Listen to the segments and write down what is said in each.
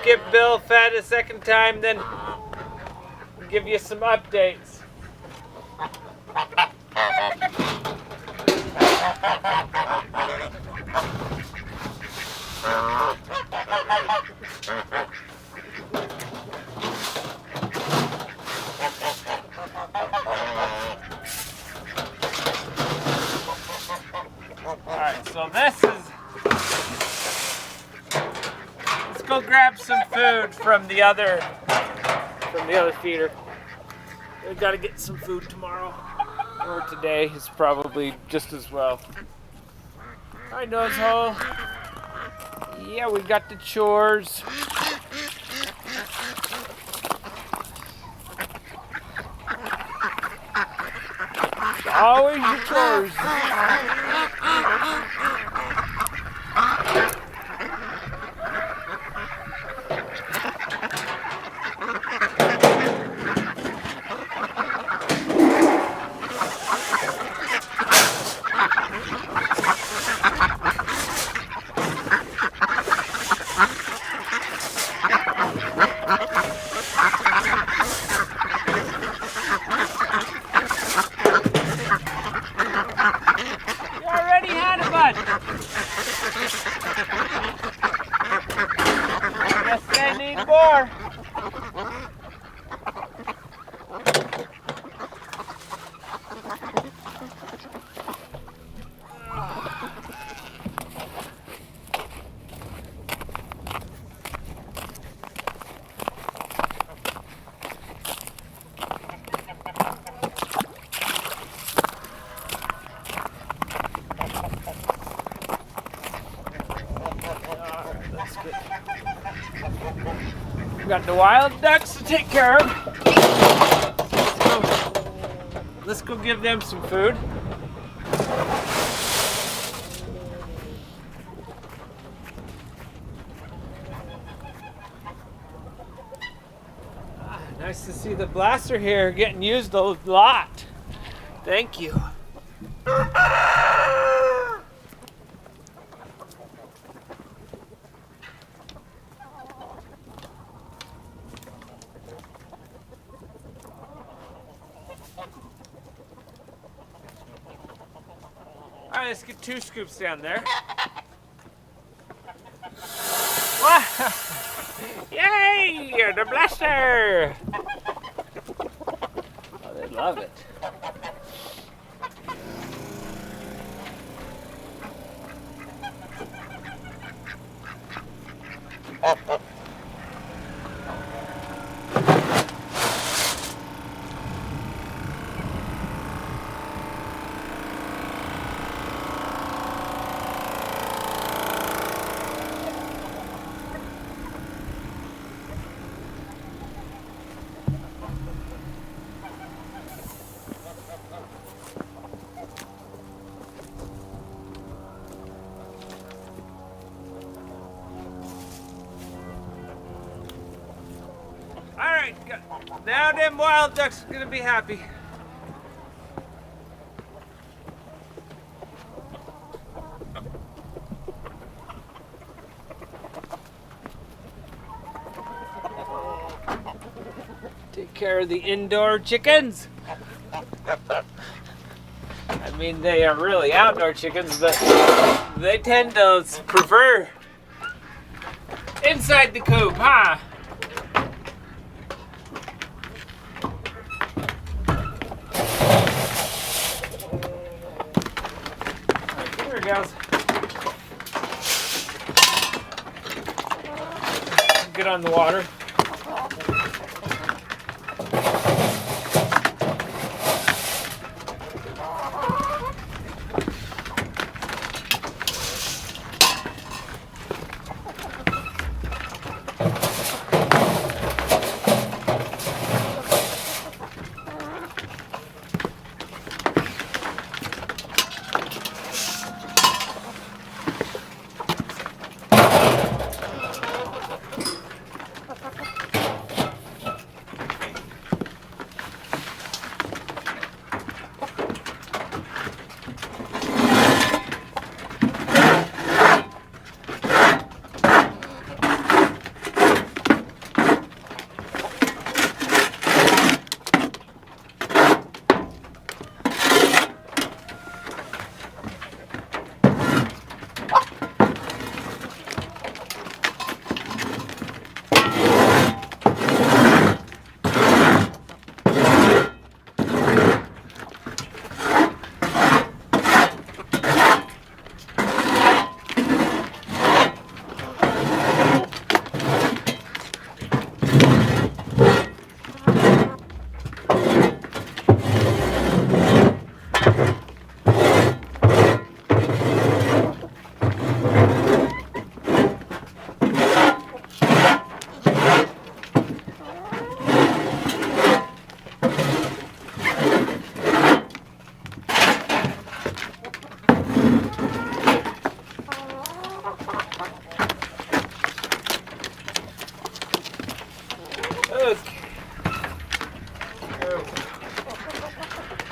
get Bill fed a second time, then give you some updates. Alright, so this is... Let's go grab some food from the other feeder. We've got to get some food tomorrow. Or today is probably just as well. Hi, Nosehole. Yeah, we got the chores. Always your chores. Guess they need more. We got the wild ducks to take care of. Let's go give them some food. Nice to see the blaster here getting used a lot. Thank you. All right, let's get 2 scoops down there. Wow. Yay! The blaster! Oh, they love it. Alright, now them wild ducks are gonna be happy. Take care of the indoor chickens. I mean, they are really outdoor chickens, but they tend to prefer inside the coop, huh? Guys. Get on the water.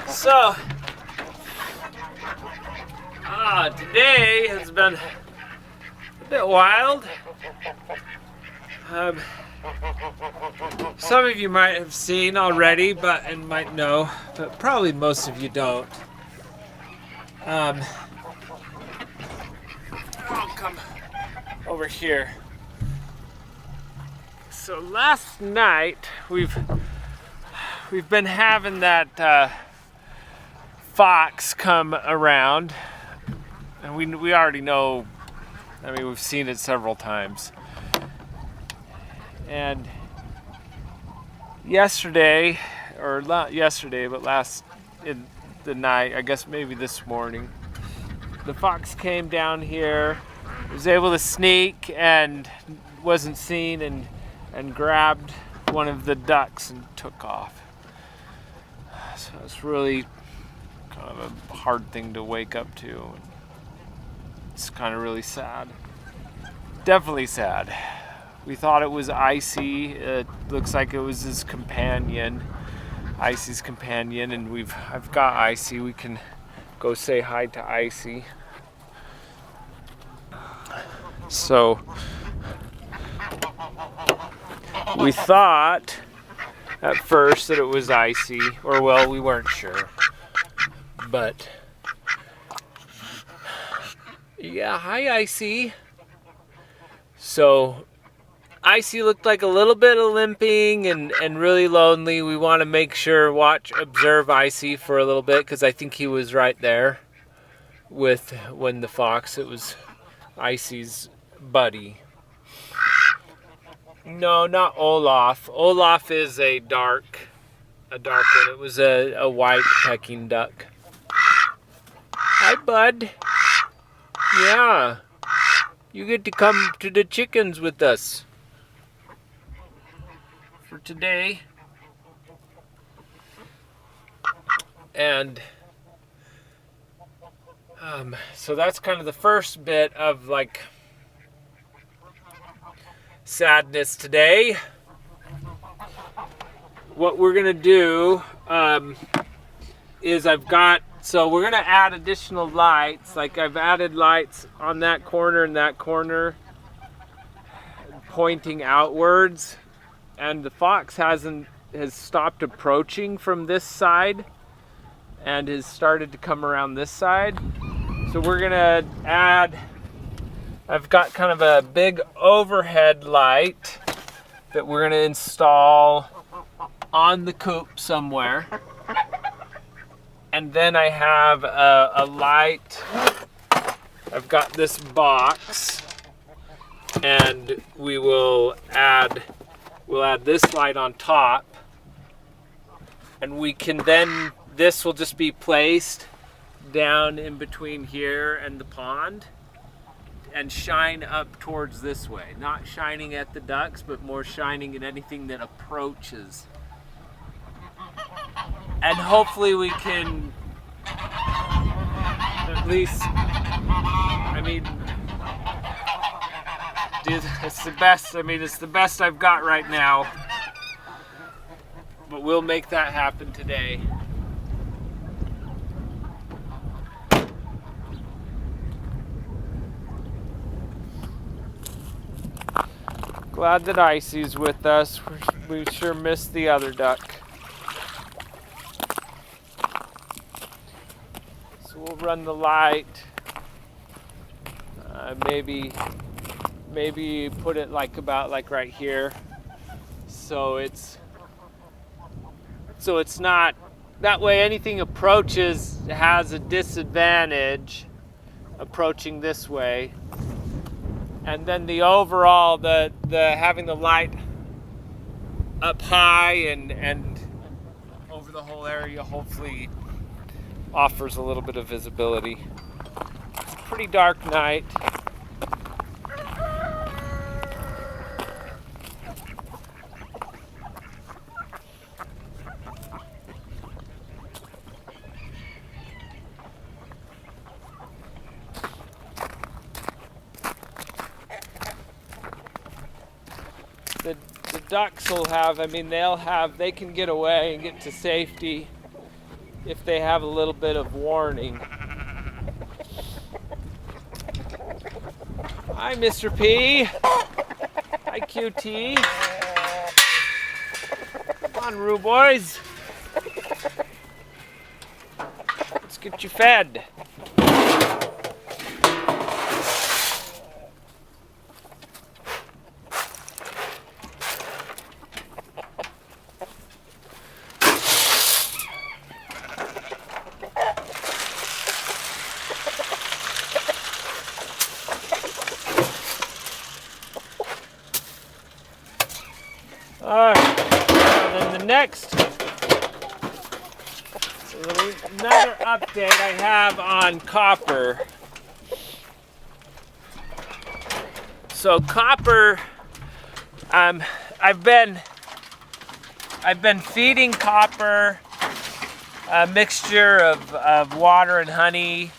So, today has been a bit wild. Some of you might have seen already, and might know, but probably most of you don't. I'll come over here. So last night we've been having that fox come around, and we already know. I mean, we've seen it several times. And yesterday, or not yesterday, but last in the night, I guess maybe this morning, the fox came down here, was able to sneak and wasn't seen, and grabbed one of the ducks and took off. So it's really kind of a hard thing to wake up to. It's kind of really sad. Definitely sad. We thought it was Icy. It looks like it was his companion, Icy's companion, and I've got Icy. We can go say hi to Icy. So we thought at first that it was Icy, or well, we weren't sure. But yeah, hi Icy. So Icy looked like a little bit of limping and really lonely. We want to make sure, observe Icy for a little bit, because I think he was right there when the fox, it was Icy's buddy. No, not Olaf. Olaf is a dark one. It was a white pecking duck. Hi, bud. Yeah. You get to come to the chickens with us for today. And so that's kind of the first bit of like sadness today. What we're gonna do is we're gonna add additional lights. Like I've added lights on that corner and that corner, pointing outwards, and the fox has stopped approaching from this side and has started to come around this side. So we're gonna I've got kind of a big overhead light that we're gonna install on the coop somewhere. And then I have a light. I've got this box, and we'll add this light on top, and this will just be placed down in between here and the pond and shine up towards this way. Not shining at the ducks, but more shining at anything that approaches. And hopefully we can at least, it's the best. It's the best I've got right now. But we'll make that happen today. Glad that Icy's with us. We sure missed the other duck. So we'll run the light. Maybe put it about right here. So it's not, that way anything approaches has a disadvantage approaching this way. And then the overall, the having the light up high and over the whole area hopefully offers a little bit of visibility. It's a pretty dark night. The ducks will have, they can get away and get to safety if they have a little bit of warning. Hi, Mr. P. Hi, QT. Come on, Roo boys. Let's get you fed. Alright, then the next, another update I have on copper. So copper, I've been feeding copper a mixture of water and honey.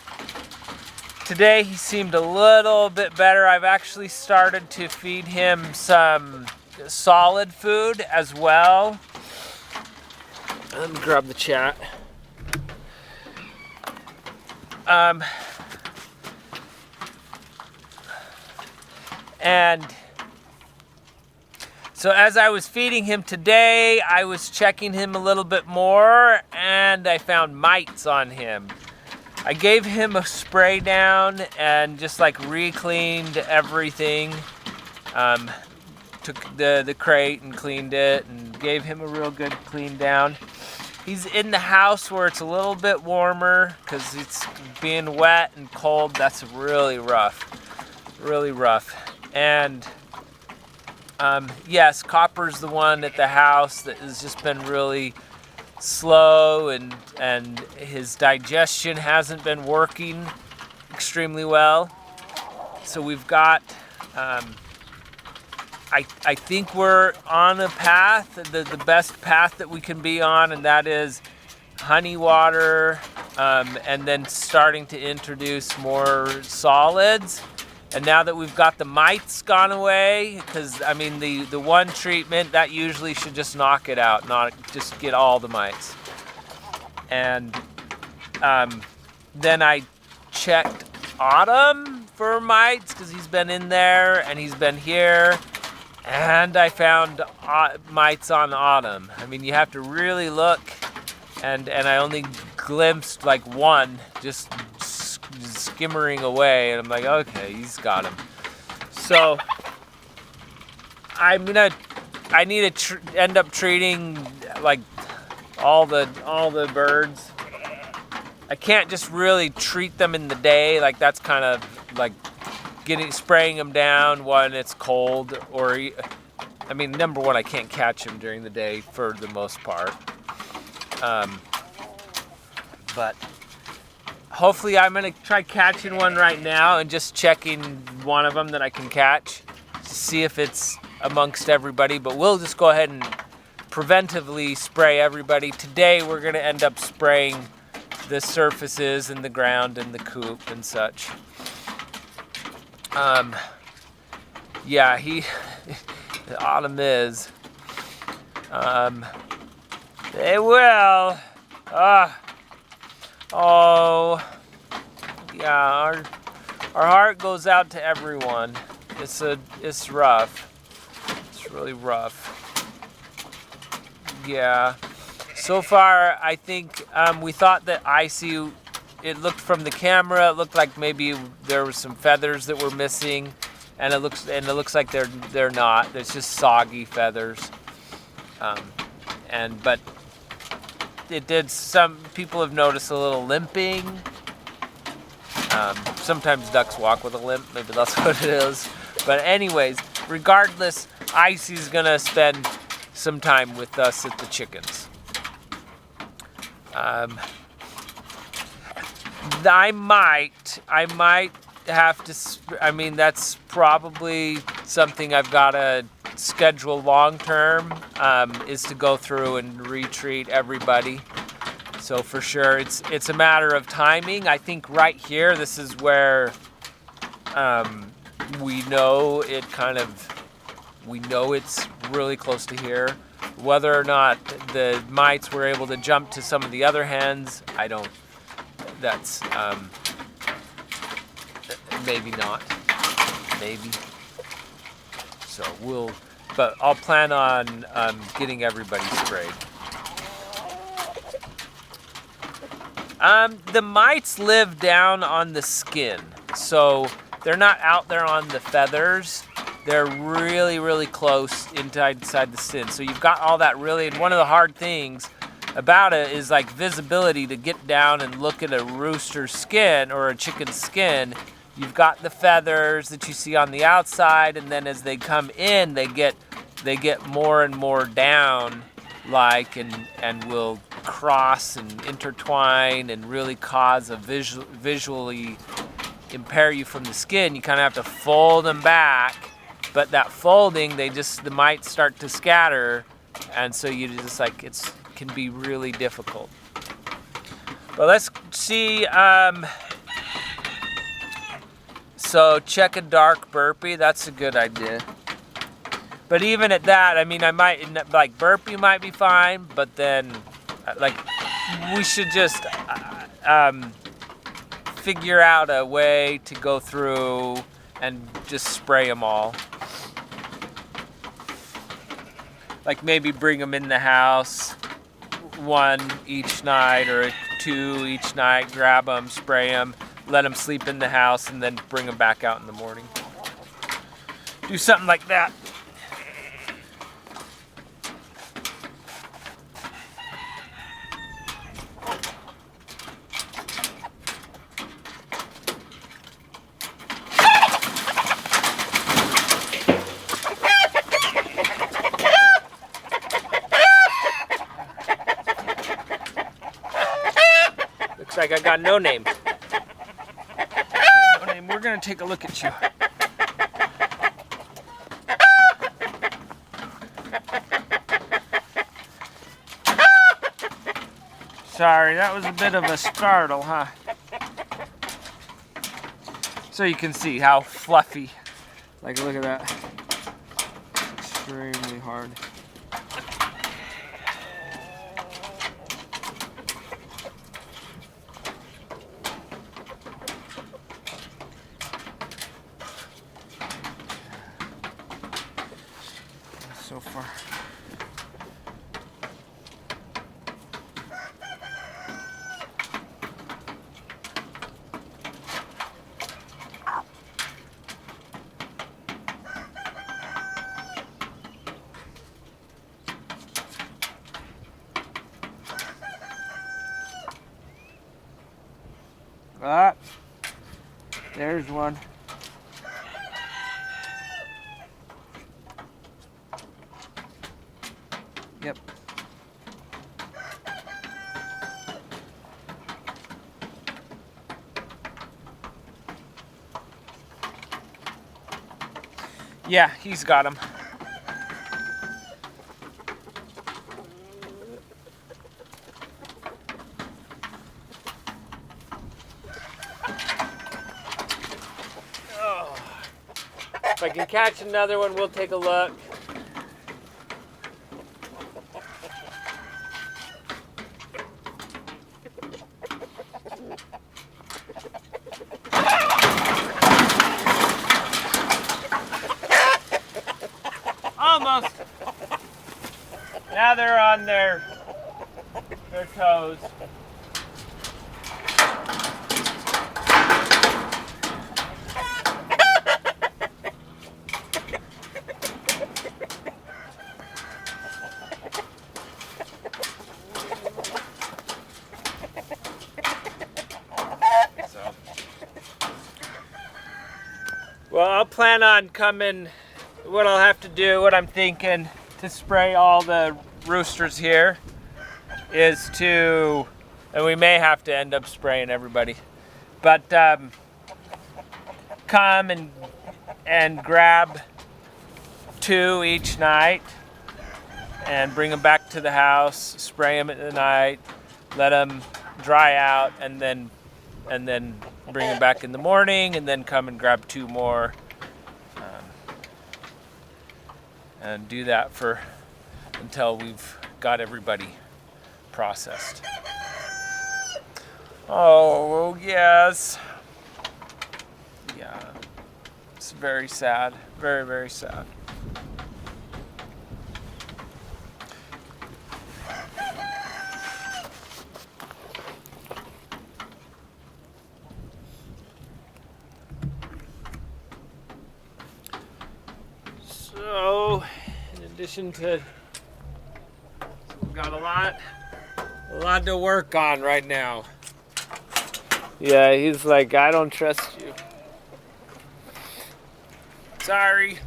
Today he seemed a little bit better. I've actually started to feed him some solid food as well. Let me grab the chat. And so as I was feeding him today, I was checking him a little bit more, and I found mites on him. I gave him a spray down and just like re-cleaned everything. Took the crate and cleaned it and gave him a real good clean down. He's in the house where it's a little bit warmer because it's being wet and cold. That's really rough. And yes, Copper's the one at the house that has just been really slow, and his digestion hasn't been working extremely well. So we've got, I think we're on a path, the best path that we can be on, and that is honey water, and then starting to introduce more solids. And now that we've got the mites gone away, because I mean the one treatment that usually should just knock it out, not just get all the mites. And then I checked Autumn for mites because he's been in there and he's been here, and I found mites on Autumn. I mean, you have to really look, and I only glimpsed like one just skimmering away, and I'm like, okay, he's got him. So I need to end up treating like all the birds. I can't just really treat them in the day, like that's kind of like spraying them down when it's cold, or I mean, number one, I can't catch them during the day for the most part. But hopefully I'm going to try catching one right now and just checking one of them that I can catch to see if it's amongst everybody. But we'll just go ahead and preventively spray everybody. Today we're going to end up spraying the surfaces and the ground and the coop and such. Yeah, Autumn is. They will. Oh, yeah, our heart goes out to everyone. It's rough. It's really rough. Yeah. So far, I think we thought that Icy, it looked from the camera, it looked like maybe there were some feathers that were missing, and it looks like they're not. It's just soggy feathers. But it did. Some people have noticed a little limping. Sometimes ducks walk with a limp. Maybe that's what it is. But anyways, regardless, Icy's gonna spend some time with us at the chickens. I might have to. I mean, that's probably something I've got to schedule long term, is to go through and retreat everybody. So for sure, it's a matter of timing. I think right here, this is where we know it's really close to here. Whether or not the mites were able to jump to some of the other hens, I don't. That's maybe not. Maybe. So but I'll plan on getting everybody sprayed. The mites live down on the skin, so they're not out there on the feathers. They're really, really close inside the skin. So you've got all that really, and one of the hard things about it is like visibility to get down and look at a rooster's skin or a chicken's skin. You've got the feathers that you see on the outside, and then as they come in, they get more and more down, like, and will cross and intertwine and really cause a visually impair you from the skin. You kind of have to fold them back, but that folding, the mites start to scatter, and so you just like can be really difficult. But let's see. So check a dark burpee. That's a good idea. But even at that, I mean, I might like burpee might be fine, but then like we should just figure out a way to go through and just spray them all. Like maybe bring them in the house, one each night or two each night, grab them, spray them, let them sleep in the house, and then bring them back out in the morning. Do something like that. Looks like I got no name. No name. We're gonna take a look at you. Sorry, that was a bit of a startle, huh? So you can see how fluffy. Like, look at that. It's extremely hard. So far. Ah, there's one. Yep. Yeah, he's got him. Oh. If I can catch another one, we'll take a look. Almost. Now they're on their toes. Well, I'll plan on coming. What I'll have to do, what I'm thinking to spray all the roosters here is to, and we may have to end up spraying everybody, but come and grab 2 each night and bring them back to the house, spray them at the night, let them dry out, and then bring them back in the morning, and then come and grab 2 more. and do that for until we've got everybody processed. Oh, yes. Yeah. It's very sad. Very, very sad. So, in addition to, we've got a lot to work on right now. Yeah, he's like, I don't trust you. Sorry.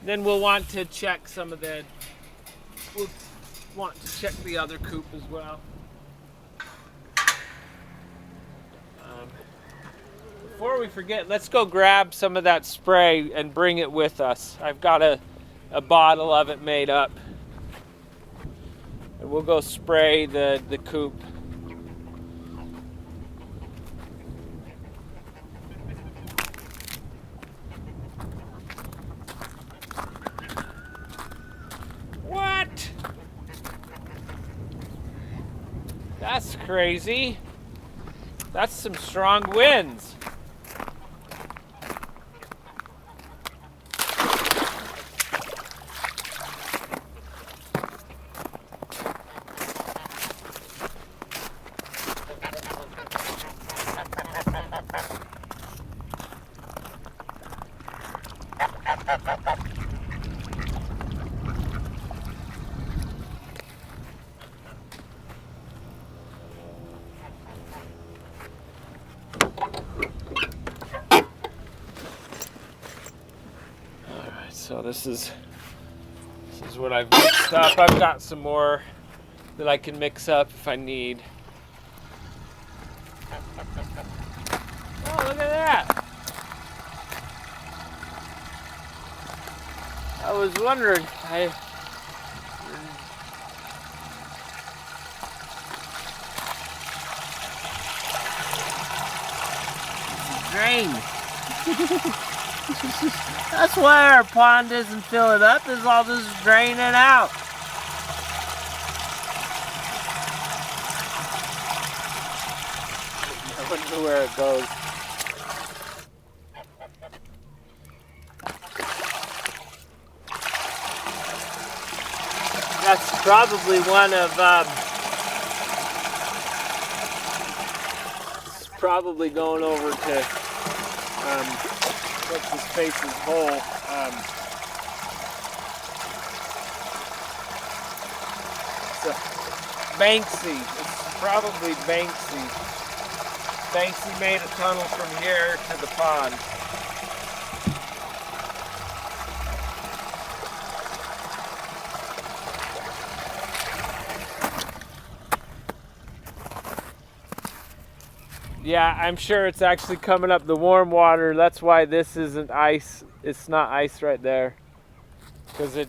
Then we'll want to check we'll want to check the other coop as well. Before we forget, let's go grab some of that spray and bring it with us. I've got a bottle of it made up. And we'll go spray the coop. What? That's crazy. That's some strong winds. So this is what I've mixed up. I've got some more that I can mix up if I need. Oh, look at that. I was wondering, drain. That's why our pond isn't filling up, is all this draining out. I wonder where it goes. That's probably one of, it's probably going over to, what's his face's hole. So Banksy. It's probably Banksy. Banksy made a tunnel from here to the pond. Yeah, I'm sure it's actually coming up the warm water. That's why this isn't ice. It's not ice right there. Because it,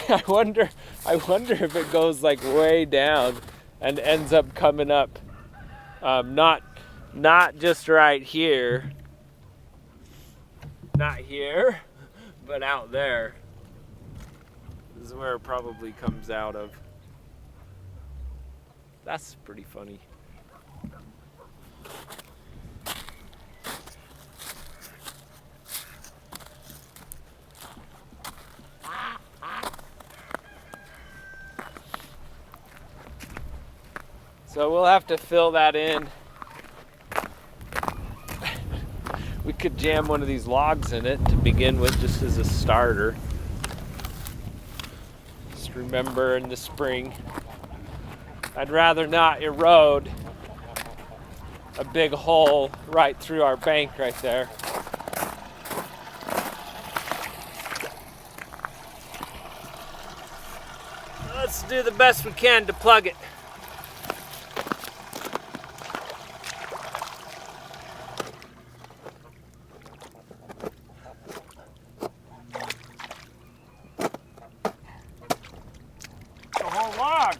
I wonder if it goes like way down and ends up coming up. Not just right here. Not here, but out there. This is where it probably comes out of. That's pretty funny. So we'll have to fill that in. We could jam one of these logs in it to begin with, just as a starter. Just remember in the spring, I'd rather not erode a big hole right through our bank right there. Let's do the best we can to plug it. Log.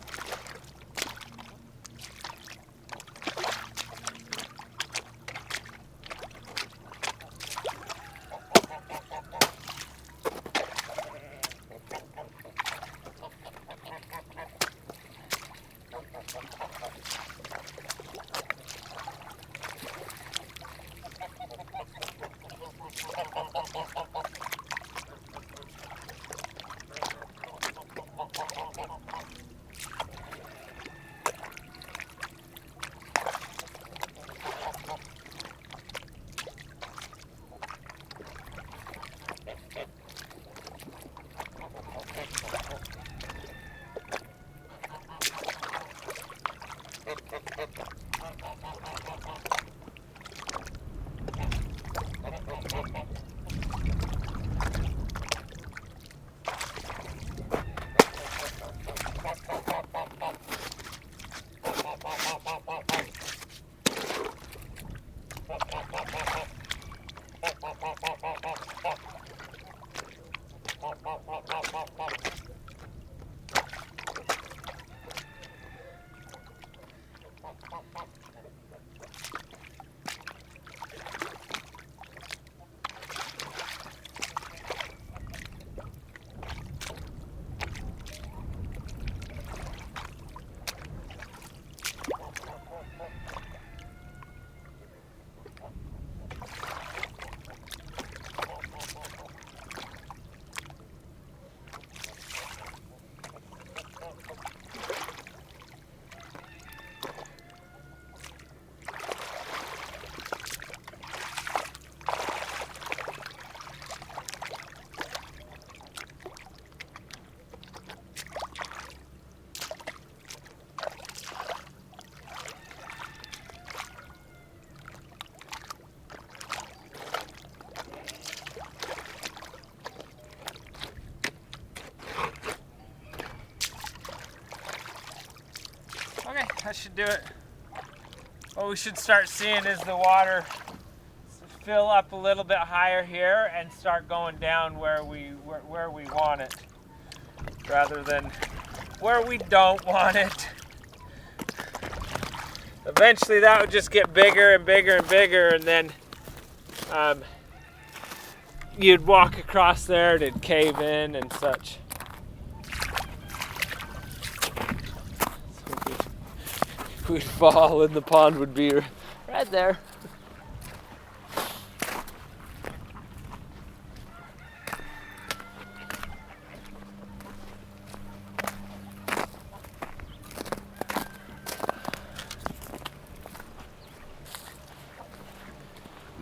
I should do it. What we should start seeing is the water fill up a little bit higher here and start going down where we want it, rather than where we don't want it. Eventually that would just get bigger and bigger and bigger, and then you'd walk across there and it'd cave in and such. If we'd fall and the pond would be right there.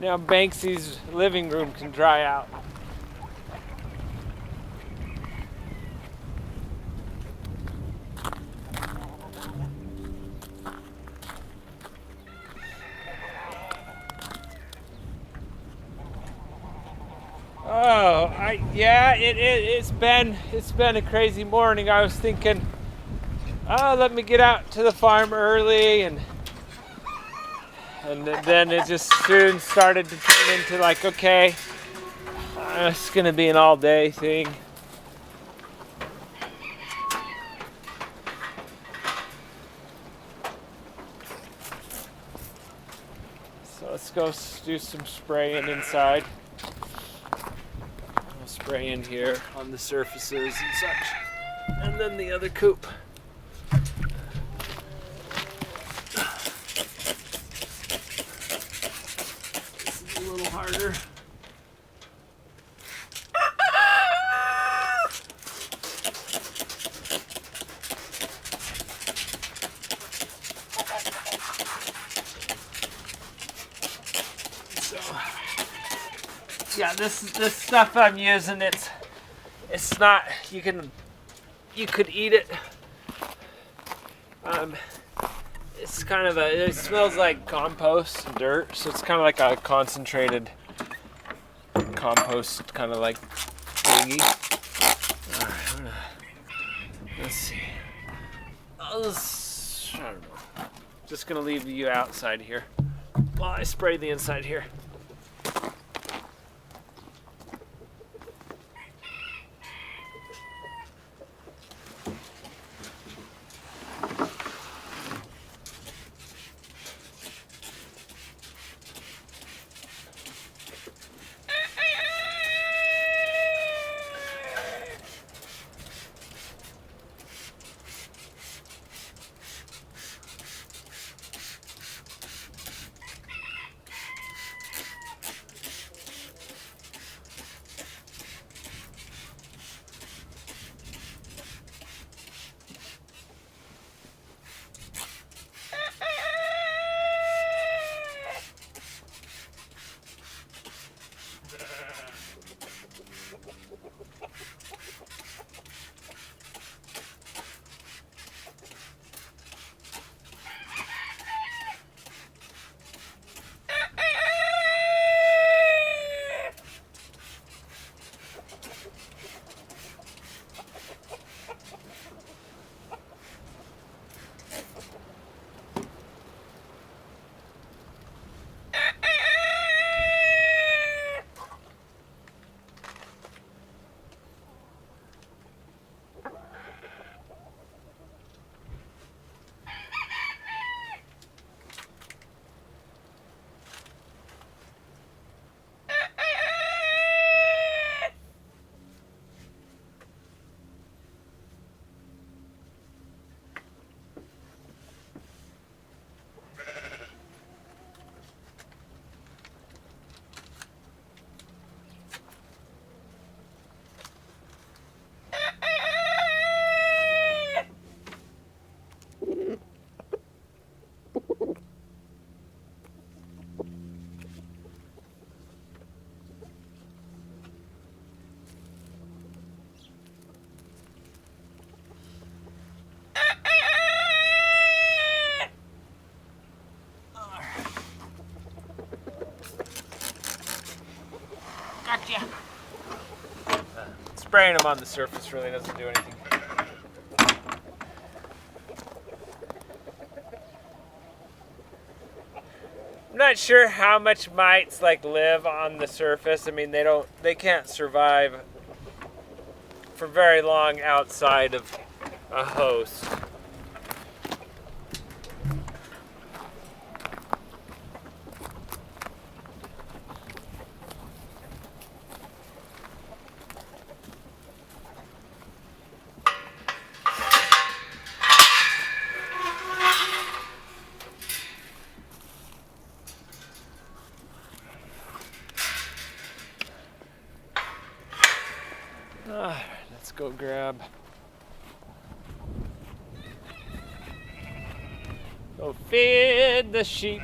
Now Banksy's living room can dry out. Oh, it's been a crazy morning. I was thinking, oh, let me get out to the farm early, and then it just soon started to turn into like, okay, it's gonna be an all-day thing. So let's go do some spraying inside. I'll spray in here on the surfaces and such, and then the other coop. A little harder. So, yeah, this stuff I'm using, it's not, you could eat it. It's kind of it smells like compost and dirt, so it's kind of like a concentrated compost, kind of like thingy. Alright, let's see. I don't know. Just gonna leave you outside here while I spray the inside here. Gotcha. Spraying them on the surface really doesn't do anything. not sure how much mites like live on the surface. I mean, they can't survive for very long outside of a host. Let's go go feed the sheep.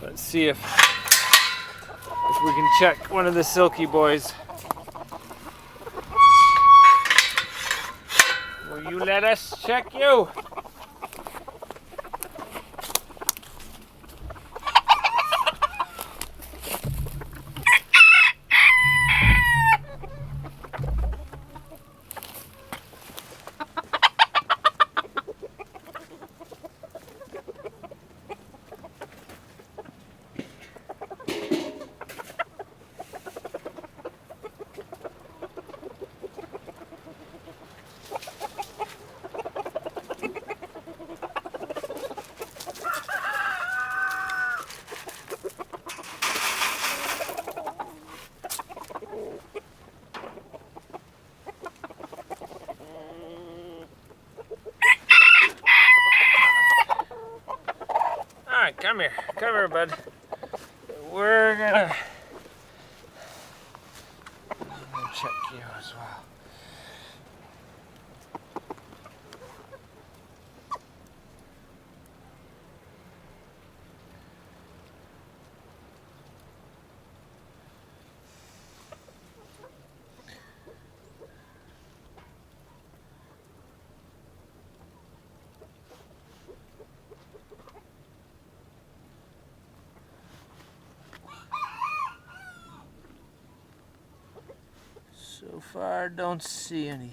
Let's see if we can check one of the silky boys. Will you let us check you? Come here, bud. We're gonna check you as well. So far, don't see any.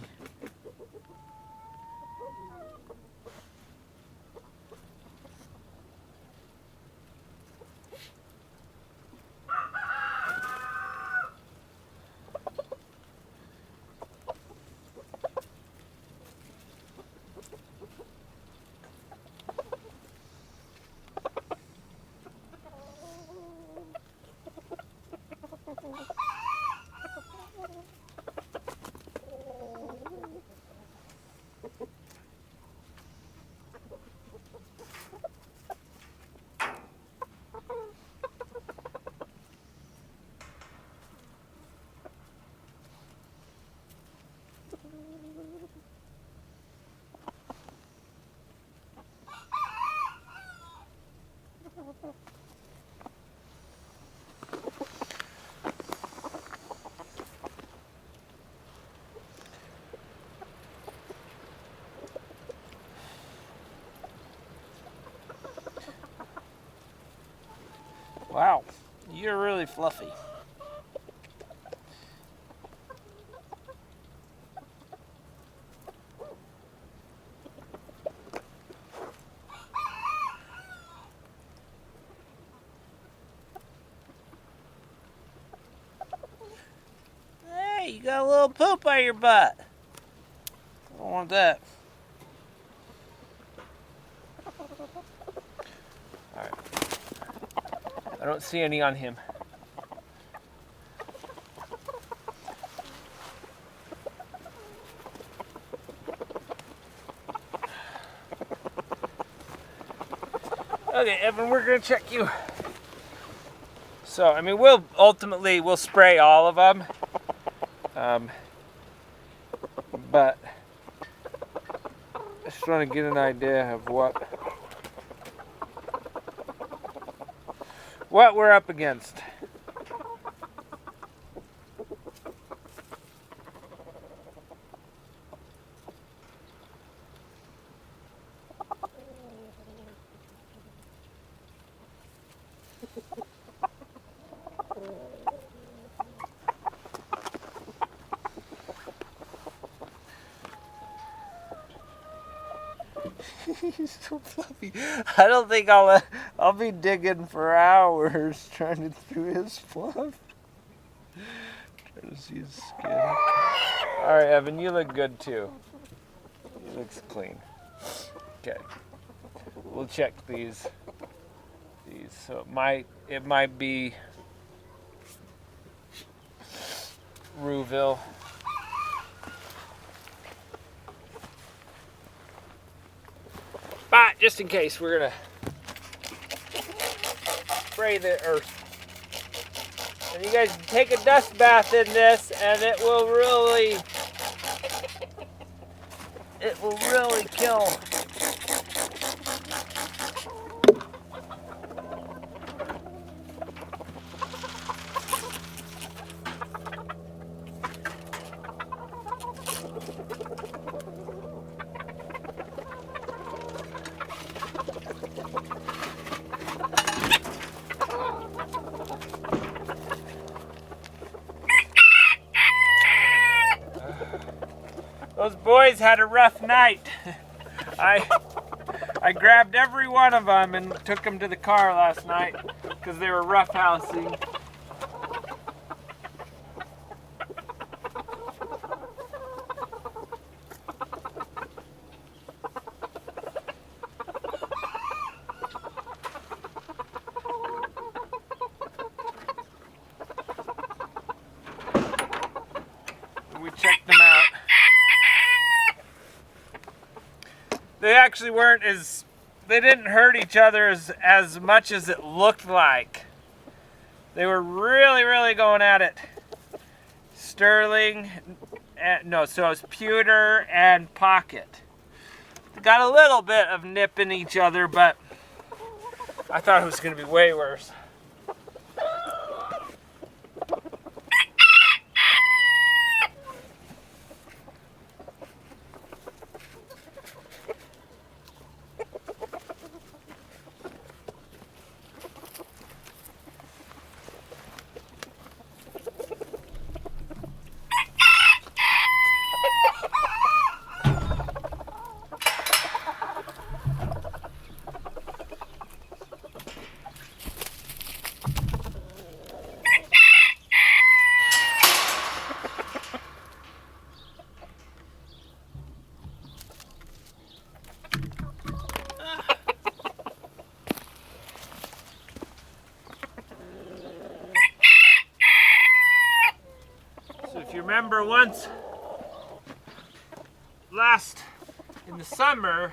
Wow, you're really fluffy. Hey, you got a little poop on your butt. I don't want that. Alright. I don't see any on him. Okay, Evan, we're gonna check you. So, I mean, we'll spray all of them. But I just want to get an idea of what we're up against. He's so fluffy. I don't think I'll be digging for hours trying to do his fluff. Trying to see his skin. All right, Evan, you look good too. He looks clean. Okay, we'll check these. So it might be Rouville. But just in case, we're gonna spray the earth. And you guys take a dust bath in this, and it will really kill. Those boys had a rough night. I grabbed every one of them and took them to the car last night because they were roughhousing. We checked them out. They actually they didn't hurt each other as much as it looked like. They were really going at it. Sterling, so it was Pewter and Pocket. They got a little bit of nip in each other, but I thought it was going to be way worse. If you remember once, in the summer,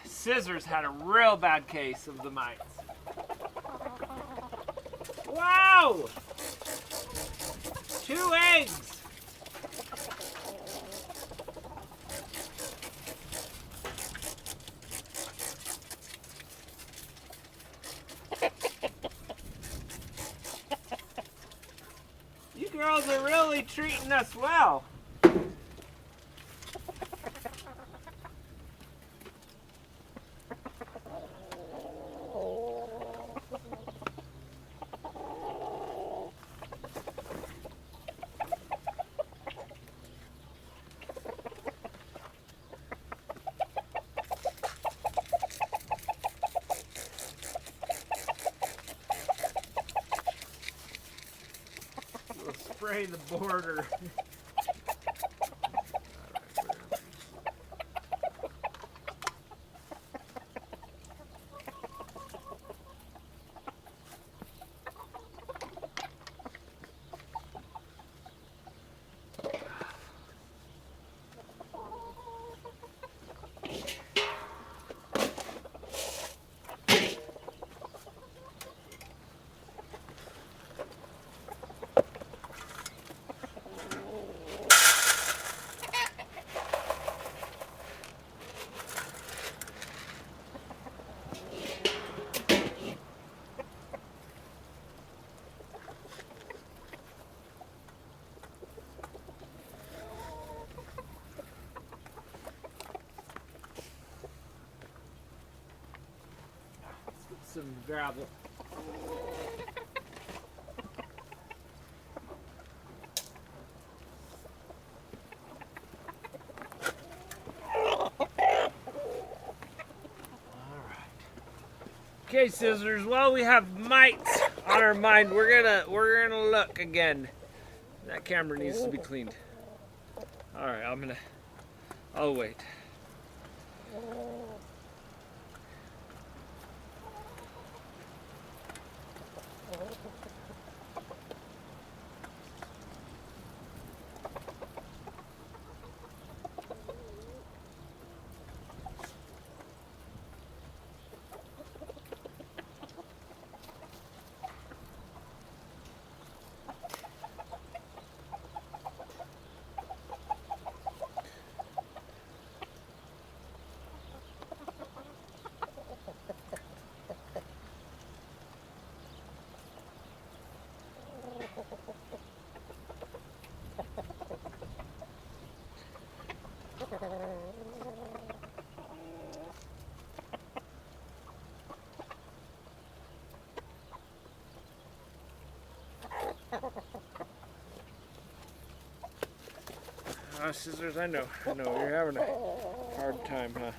Scissors had a real bad case of the mites. Wow! 2 eggs! You girls are really treating us well. away the border. Some gravel. Okay, Scissors. Well, we have mites on our mind. We're gonna look again. That camera needs to be cleaned. All right, I'll wait. Scissors, I know, you're having a hard time, huh?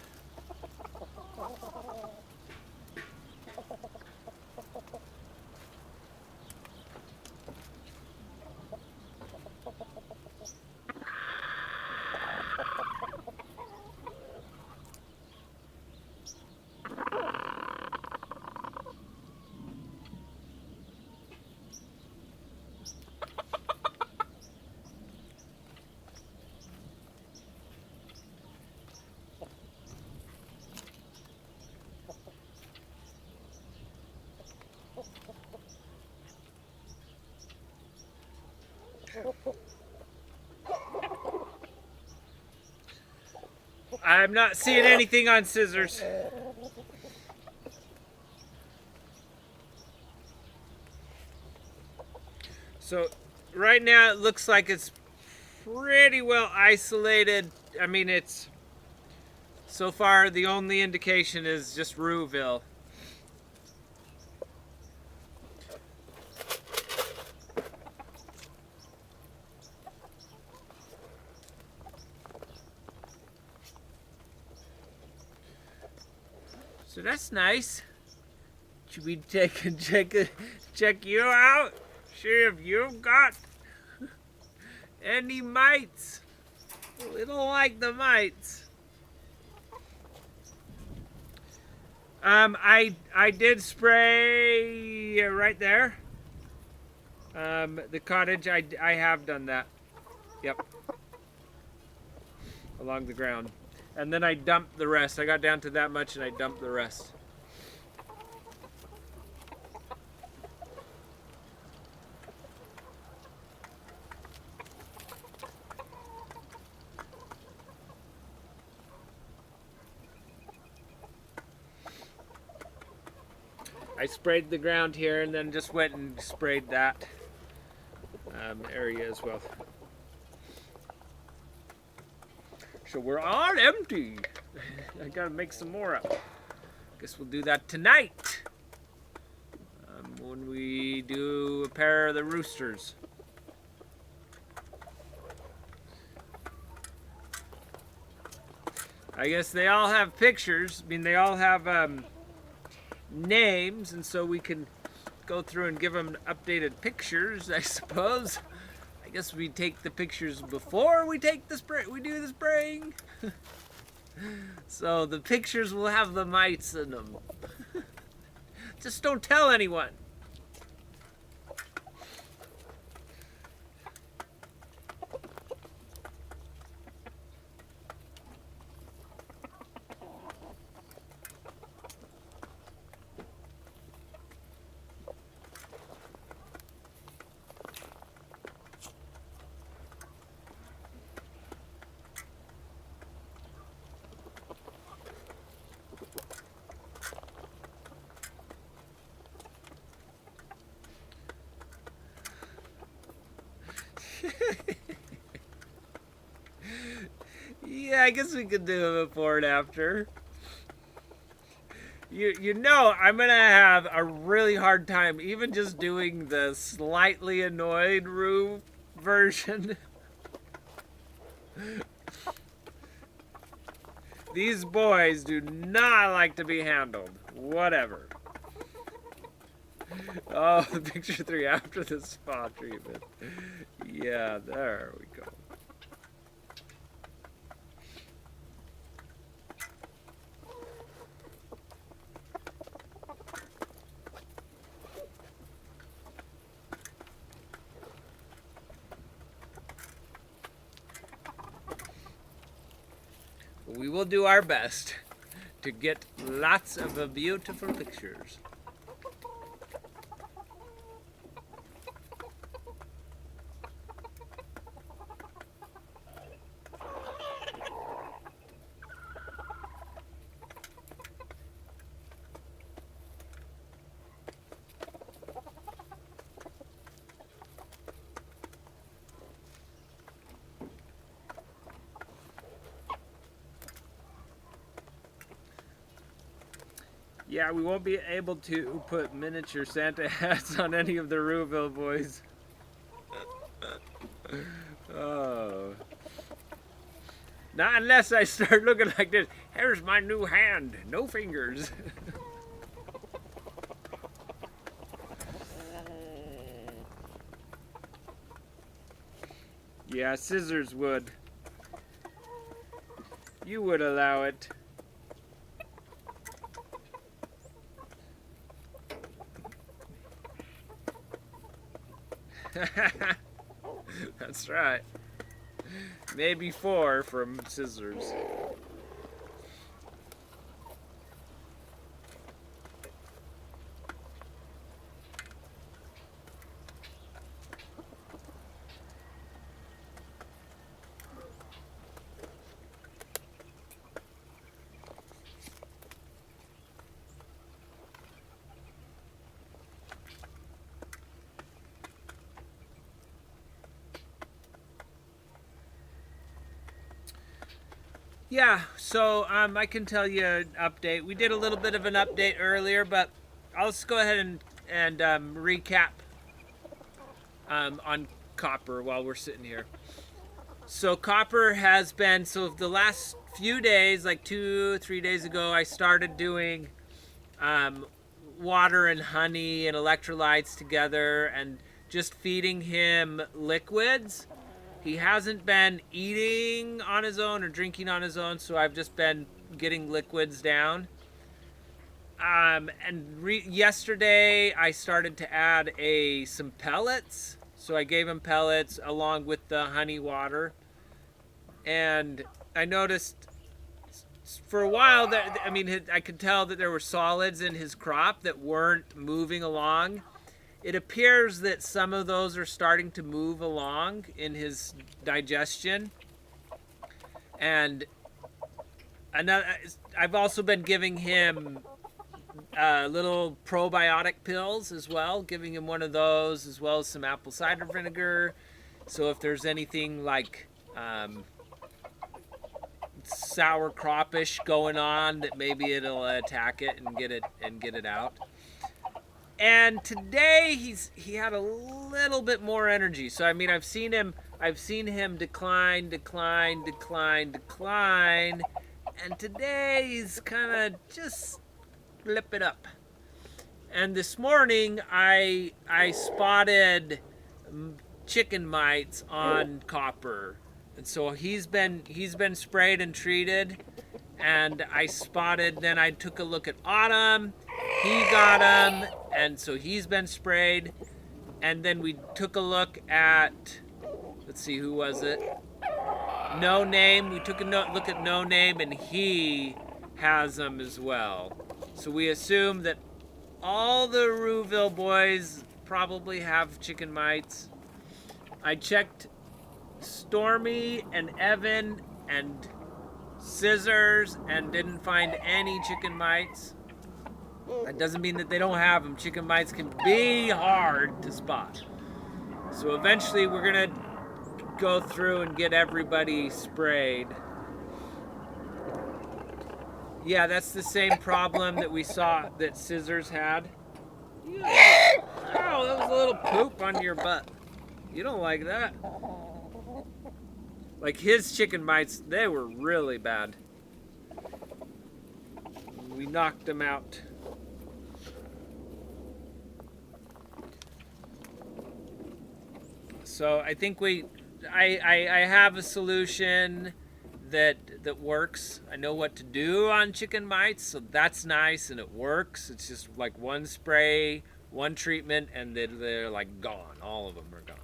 I'm not seeing anything on Scissors. So right now it looks like it's pretty well isolated. I mean, it's so far the only indication is just Rouville. So that's nice. Should we take and check you out? See if you've got any mites. We don't like the mites. I did spray right there. The cottage, I have done that. Yep. Along the ground. And then I dumped the rest. I got down to that much and I dumped the rest. I sprayed the ground here and then just went and sprayed that area as well. So we're all empty. I gotta make some more up. Guess we'll do that tonight when we do a pair of the roosters. I guess they all have pictures. I mean, they all have names, and so we can go through and give them updated pictures, I suppose. I guess we take the pictures before we take the spray. We do the spraying. So the pictures will have the mites in them. Just don't tell anyone. Yeah, I guess we could do a before and after. You know I'm gonna have a really hard time even just doing the slightly annoyed Rue version. These boys do not like to be handled. Whatever. Oh, picture 3 after the spa treatment. Yeah, there we go. We will do our best to get lots of beautiful pictures. Yeah, we won't be able to put miniature Santa hats on any of the Rouville boys. Oh. Not unless I start looking like this. Here's my new hand. No fingers. Yeah, scissors would. You would allow it. That's right. Maybe 4 from scissors. Yeah, so I can tell you an update. We did a little bit of an update earlier, but I'll just go ahead and recap on copper while we're sitting here. So copper has been, so the last few days, like 2-3 days ago, I started doing water and honey and electrolytes together and just feeding him liquids. He hasn't been eating on his own or drinking on his own, so I've just been getting liquids down. Yesterday, I started to add some pellets. So I gave him pellets along with the honey water. And I noticed for a while that, I could tell that there were solids in his crop that weren't moving along. It appears that some of those are starting to move along in his digestion. And I've also been giving him little probiotic pills as well, giving him one of those as well as some apple cider vinegar. So if there's anything like sour croppish going on, that maybe it'll attack it and get it out. And today he had a little bit more energy. So I've seen him decline, and today he's kind of just flip it up. And this morning I spotted chicken mites on copper, and so he's been sprayed and treated. And I spotted. Then I took a look at Autumn. He got him, and so he's been sprayed. And then we took a look at, let's see, who was it? No Name. We took a look at No Name, and he has them as well. So we assume that all the Rouville boys probably have chicken mites. I checked Stormy and Evan and Scissors and didn't find any chicken mites. That doesn't mean that they don't have them. Chicken mites can be hard to spot. So eventually we're gonna go through and get everybody sprayed. Yeah, that's the same problem that we saw that Scissors had. Yeah. Oh, that was a little poop on your butt. You don't like that. Like his chicken mites, they were really bad. We knocked them out. So I think I have a solution that works. I know what to do on chicken mites, so that's nice and it works. It's just like one spray, one treatment, and they're like gone. All of them are gone.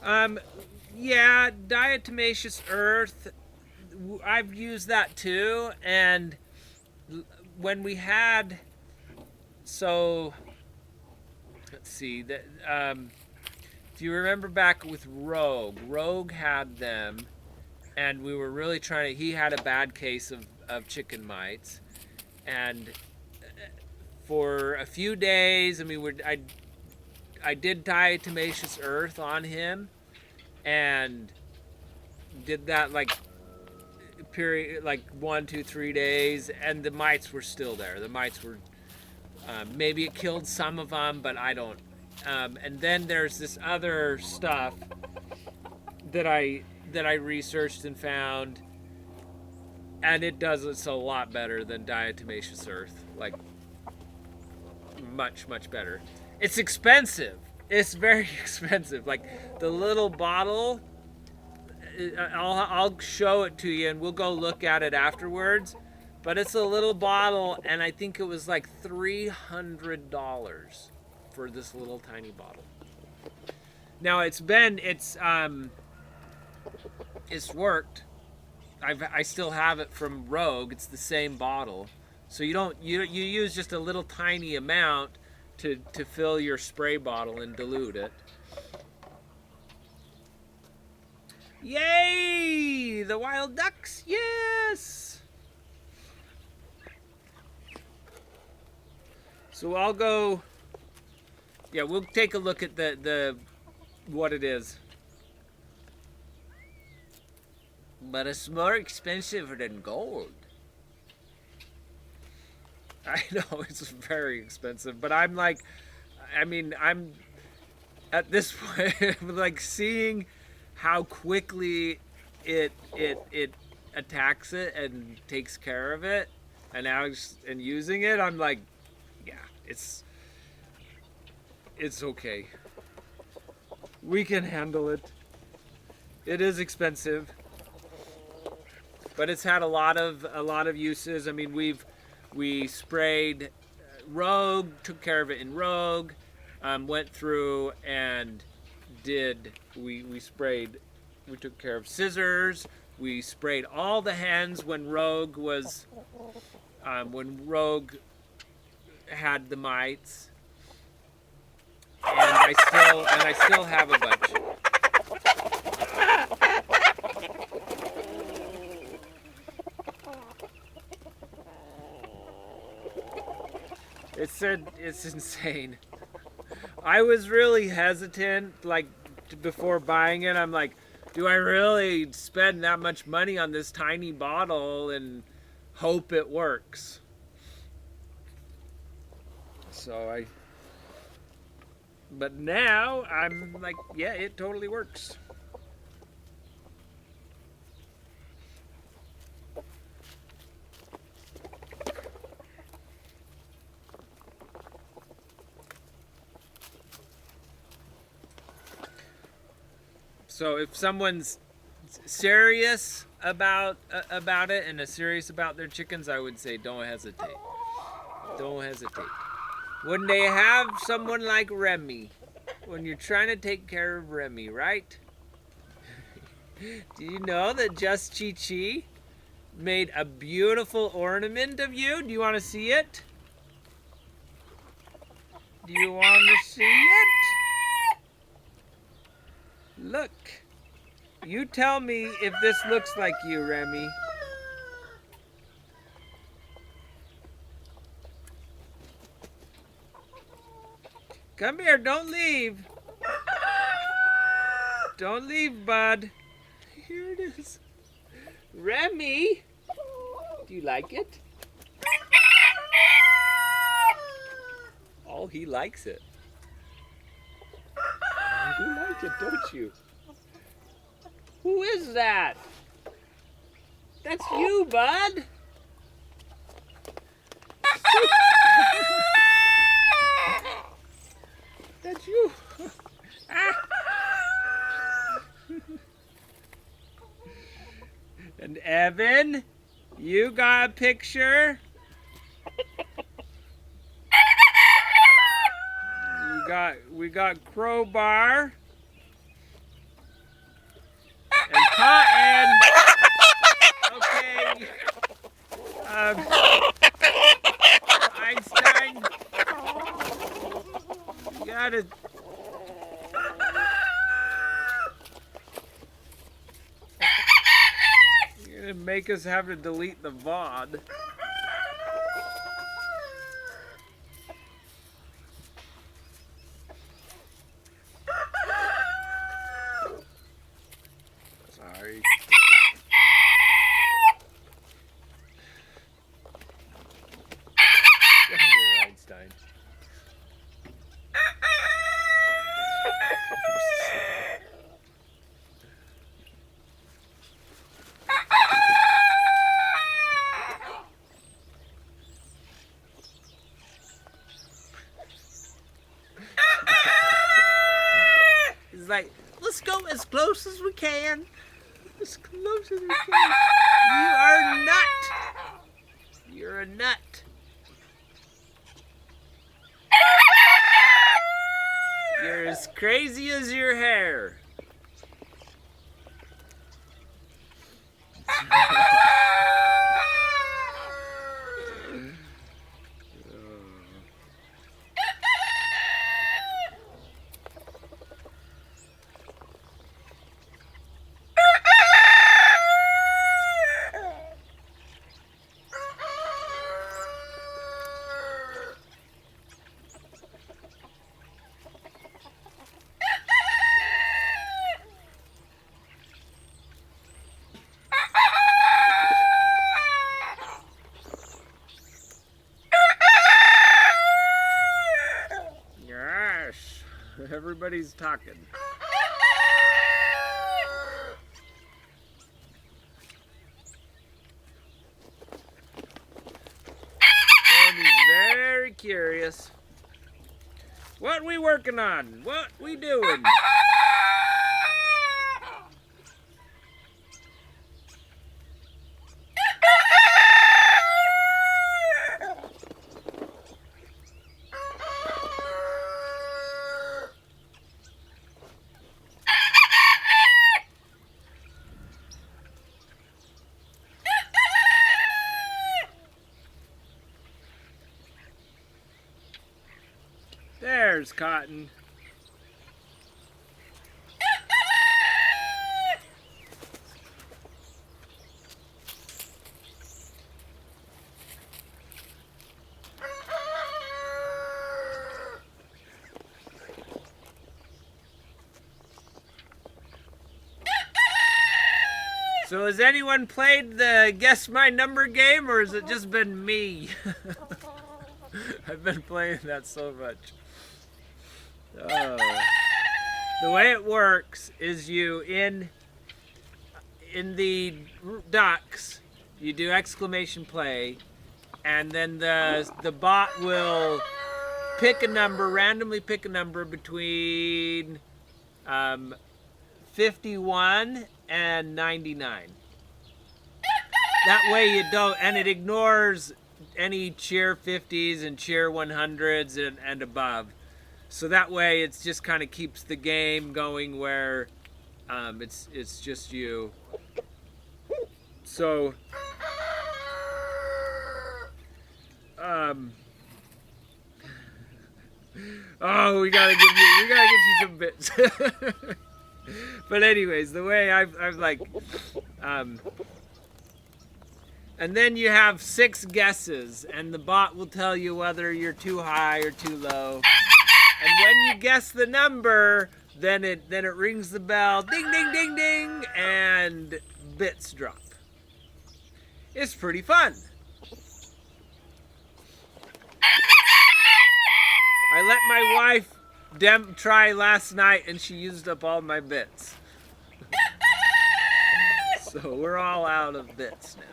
So yeah, diatomaceous earth, I've used that too, and when we had, so let's see, that if you remember back with Rogue had them, and we were really trying to, he had a bad case of chicken mites, and for a few days, I mean, I did diatomaceous earth on him, and did that like period, like 1, 2, 3 days, and the mites were still there. The mites were, maybe it killed some of them, but I don't. And then there's this other stuff that I researched and found, and it's a lot better than diatomaceous earth, like much better. It's expensive. It's very expensive. Like the little bottle, I'll show it to you and we'll go look at it afterwards. But it's a little bottle, and I think it was like $300 for this little tiny bottle. Now it's worked. I still have it from Rogue. It's the same bottle. So you use just a little tiny amount to fill your spray bottle and dilute it. Yay! The wild ducks! Yes! So I'll go. Yeah, we'll take a look at the what it is. But it's more expensive than gold. I know, it's very expensive, but I'm like, I mean, I'm at this point, I'm like seeing how quickly it attacks it and takes care of it, and now and using it, I'm like, yeah, it's okay. We can handle it. It is expensive, but it's had a lot of uses. I mean, we sprayed Rogue, took care of it in Rogue, went through and we sprayed, we took care of Scissors, we sprayed all the hens when Rogue had the mites, and I still have a bunch. It's insane. I was really hesitant, like, before buying it. I'm like, do I really spend that much money on this tiny bottle and hope it works? So But now I'm like, yeah, it totally works. So if someone's serious about it and is serious about their chickens, I would say don't hesitate. Don't hesitate. When they have someone like Remy, when you're trying to take care of Remy, right? Do you know that Just Chi Chi made a beautiful ornament of you? Do you want to see it? Do you want to see it? Look. You tell me if this looks like you, Remy. Come here, don't leave. Don't leave, bud. Here it is. Remy, do you like it? Oh, he likes it. You like it, don't you? Who is that? That's you, bud. That's you. And Evan, you got a picture? We got Crowbar and Cotton. Okay. Einstein, you gotta. You're gonna make us have to delete the VOD. Sorry. Come here, Einstein. He's like, let's go as close as we can. As close as we can. You are a nut. You're a nut. You're as crazy as your hair. Everybody's talking. And he's very curious. What we working on? What we doing? There's Cotton. So has anyone played the Guess My Number game, or has it just been me? I've been playing that so much. Oh. The way it works is you in the ducks, you do exclamation play, and then the bot will pick a number, randomly pick a number between 51 and 99. That way you don't, and it ignores any cheer 50s and cheer 100s and above. So that way it's just kind of keeps the game going where it's just you. So oh, we gotta get you some bits. But anyways, the way I've like and then you have 6 guesses, and the bot will tell you whether you're too high or too low. And when you guess the number, then it rings the bell, ding, ding, ding, ding, and bits drop. It's pretty fun. I let my wife try last night, and she used up all my bits. So we're all out of bits now.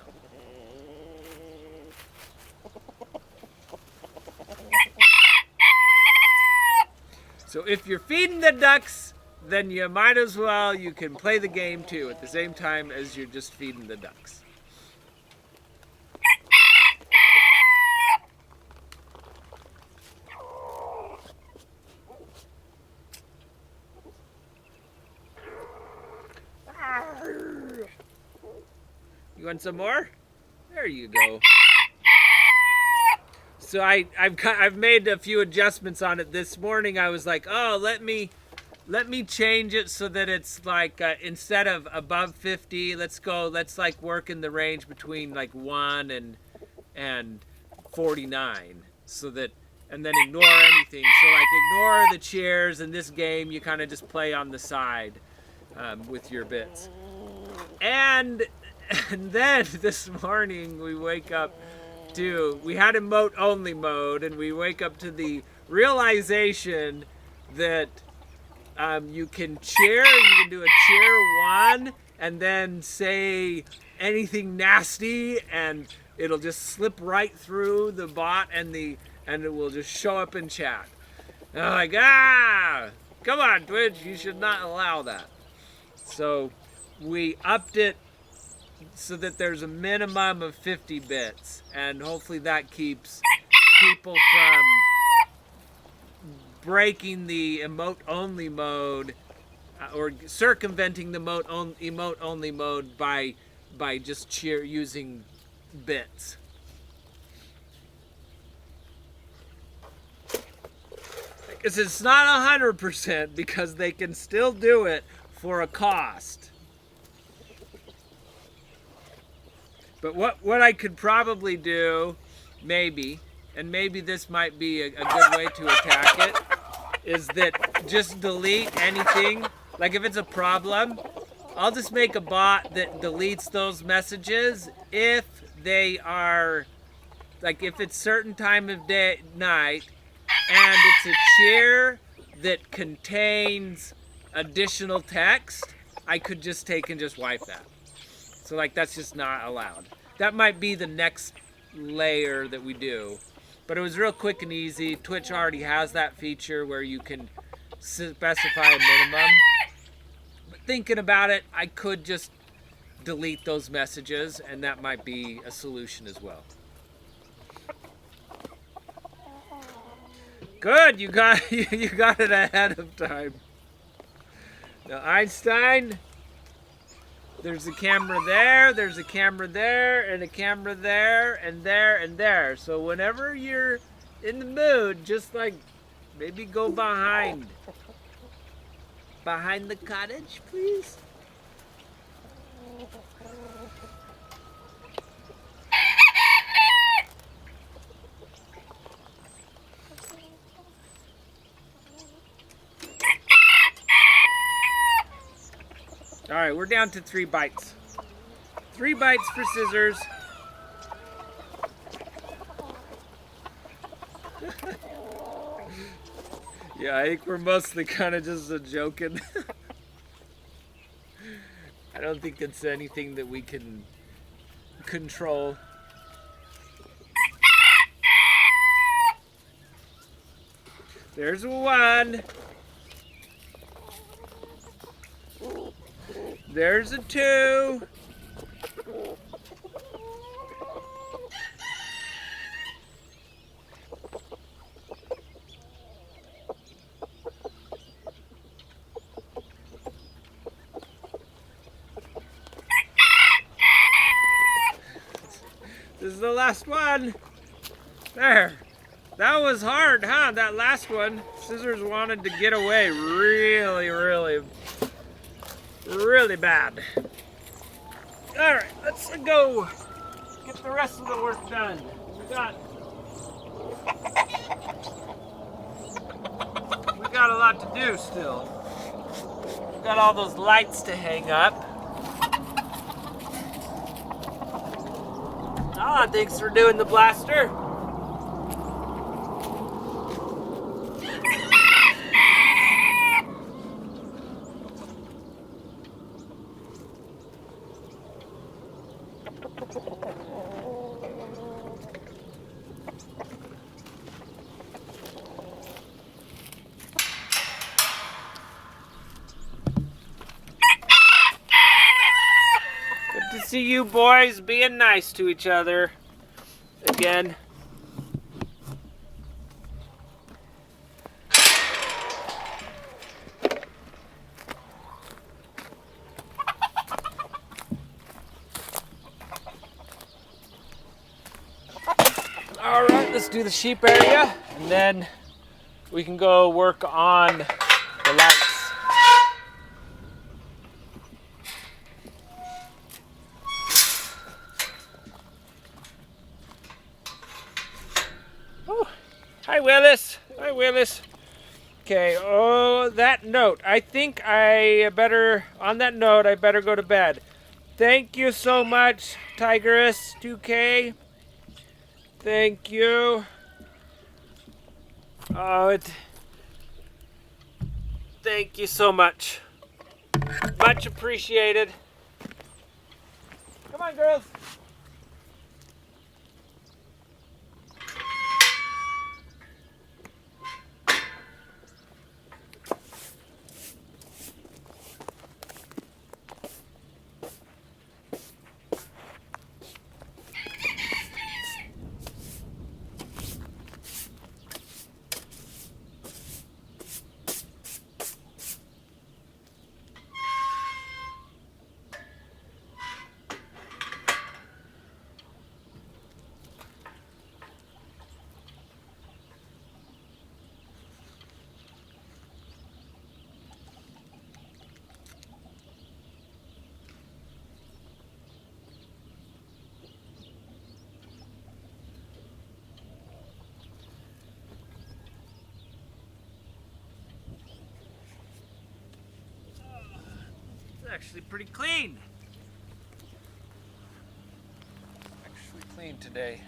So if you're feeding the ducks, then you might as well, you can play the game too at the same time as you're just feeding the ducks. You want some more? There you go. So I've made a few adjustments on it this morning. I was like, oh, let me change it so that it's like instead of above 50, let's like work in the range between like 1 and 49, so that, and then ignore anything. So like ignore the cheers. In this game, you kind of just play on the side with your bits. And then this morning we wake up. We had emote only mode, and we wake up to the realization that you can do a cheer 1 and then say anything nasty, and it'll just slip right through the bot and it will just show up in chat. And I'm like, come on, Twitch, you should not allow that. So we upped it so that there's a minimum of 50 bits, and hopefully that keeps people from breaking the emote only mode or circumventing the emote only mode by just using bits. Because it's not 100% because they can still do it for a cost. But what I could probably do, maybe this might be a good way to attack it, is that just delete anything. Like if it's a problem, I'll just make a bot that deletes those messages if they are, like if it's certain time of night, and it's a cheer that contains additional text, I could just take and just wipe that. So like that's just not allowed. That might be the next layer that we do. But it was real quick and easy. Twitch already has that feature where you can specify a minimum. But thinking about it, I could just delete those messages, and that might be a solution as well. Good, you got it ahead of time. Now Einstein, there's a camera there, there's a camera there, and a camera there, and there, and there. So whenever you're in the mood, just like maybe go behind the cottage, please. All right, we're down to 3 bites. 3 bites for scissors. Yeah, I think we're mostly kind of just joking. I don't think it's anything that we can control. There's one. There's a two. This is the last one. There. That was hard, huh? That last one. Scissors wanted to get away really, really bad. All right, let's go get the rest of the work done. We got a lot to do still. We got all those lights to hang up. Ah, thanks for doing the blaster. Good to see you boys being nice to each other again. All right, let's do the sheep area, and then we can go work on the lights. Oh, hi, Willis. Hi, Willis. Okay, that note. I think I better go to bed. Thank you so much, Tigress 2K. Thank you. Thank you so much. Much appreciated. Come on, girls. Actually pretty clean. Actually clean today.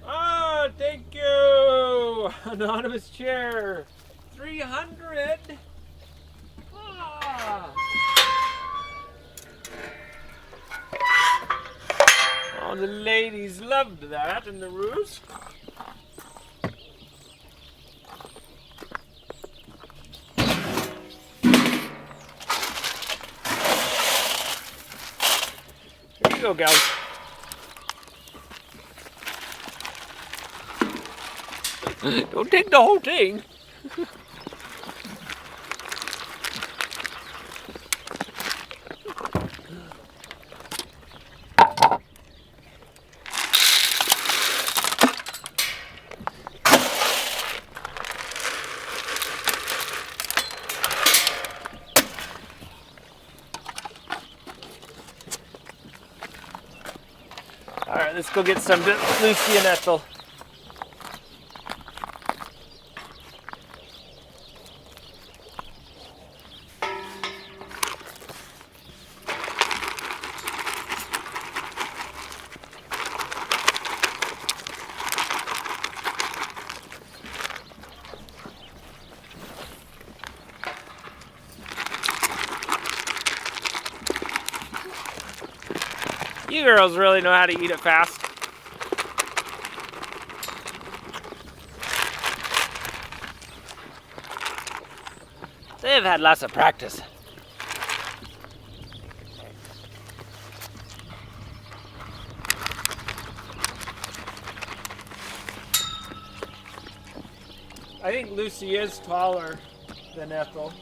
Oh, thank you! Anonymous chair. 300. Ah. Oh, the ladies loved that in the roost. Here you go, gals. Don't take the whole thing. All right, let's go get some Lucy and Ethel. You girls really know how to eat it fast. They've had lots of practice. I think Lucy is taller than Ethel.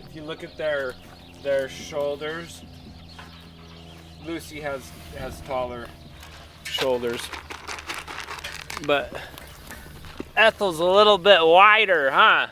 If you look at their shoulders, Lucy has taller shoulders. But Ethel's a little bit wider, huh?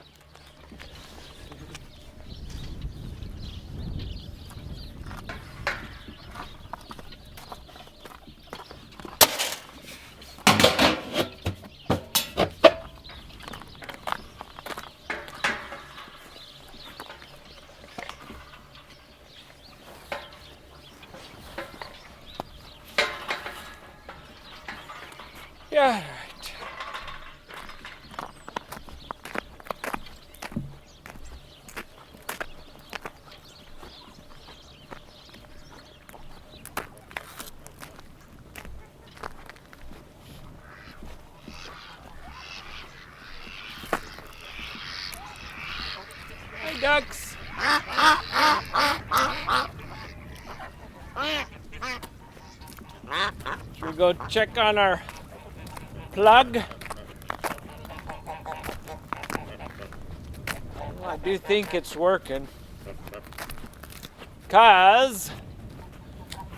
Yeah, right. Hey, ducks. Should we go check on our plug? Well, I do think it's working. 'Cause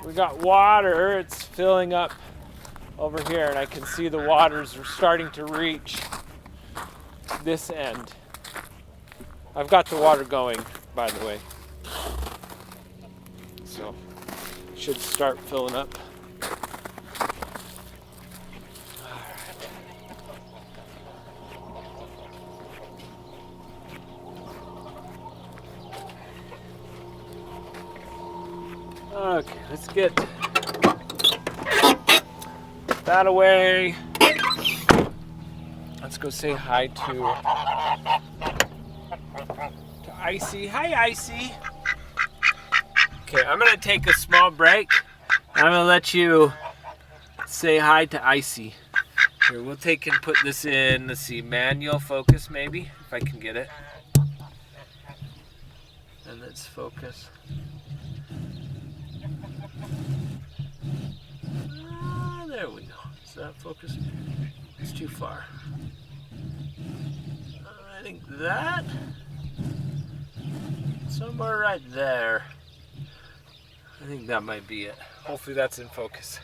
we got water, it's filling up over here, and I can see the waters are starting to reach this end. I've got the water going, by the way. So, it should start filling up. Okay, let's get that away. Let's go say hi to Icy. Hi, Icy. Okay, I'm gonna take a small break. I'm gonna let you say hi to Icy. Here, we'll take and put this in, let's see, manual focus maybe, if I can get it. And let's focus. There we go. Is that focus? It's too far. I think that, somewhere right there. I think that might be it. Hopefully that's in focus.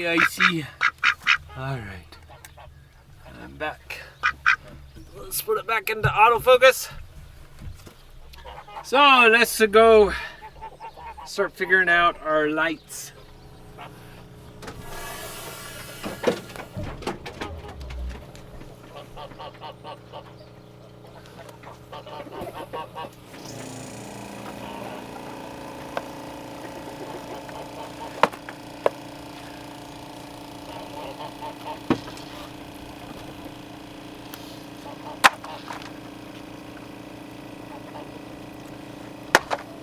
Hey, Icy. All right. I'm back. Let's put it back into autofocus. So let's go start figuring out our lights.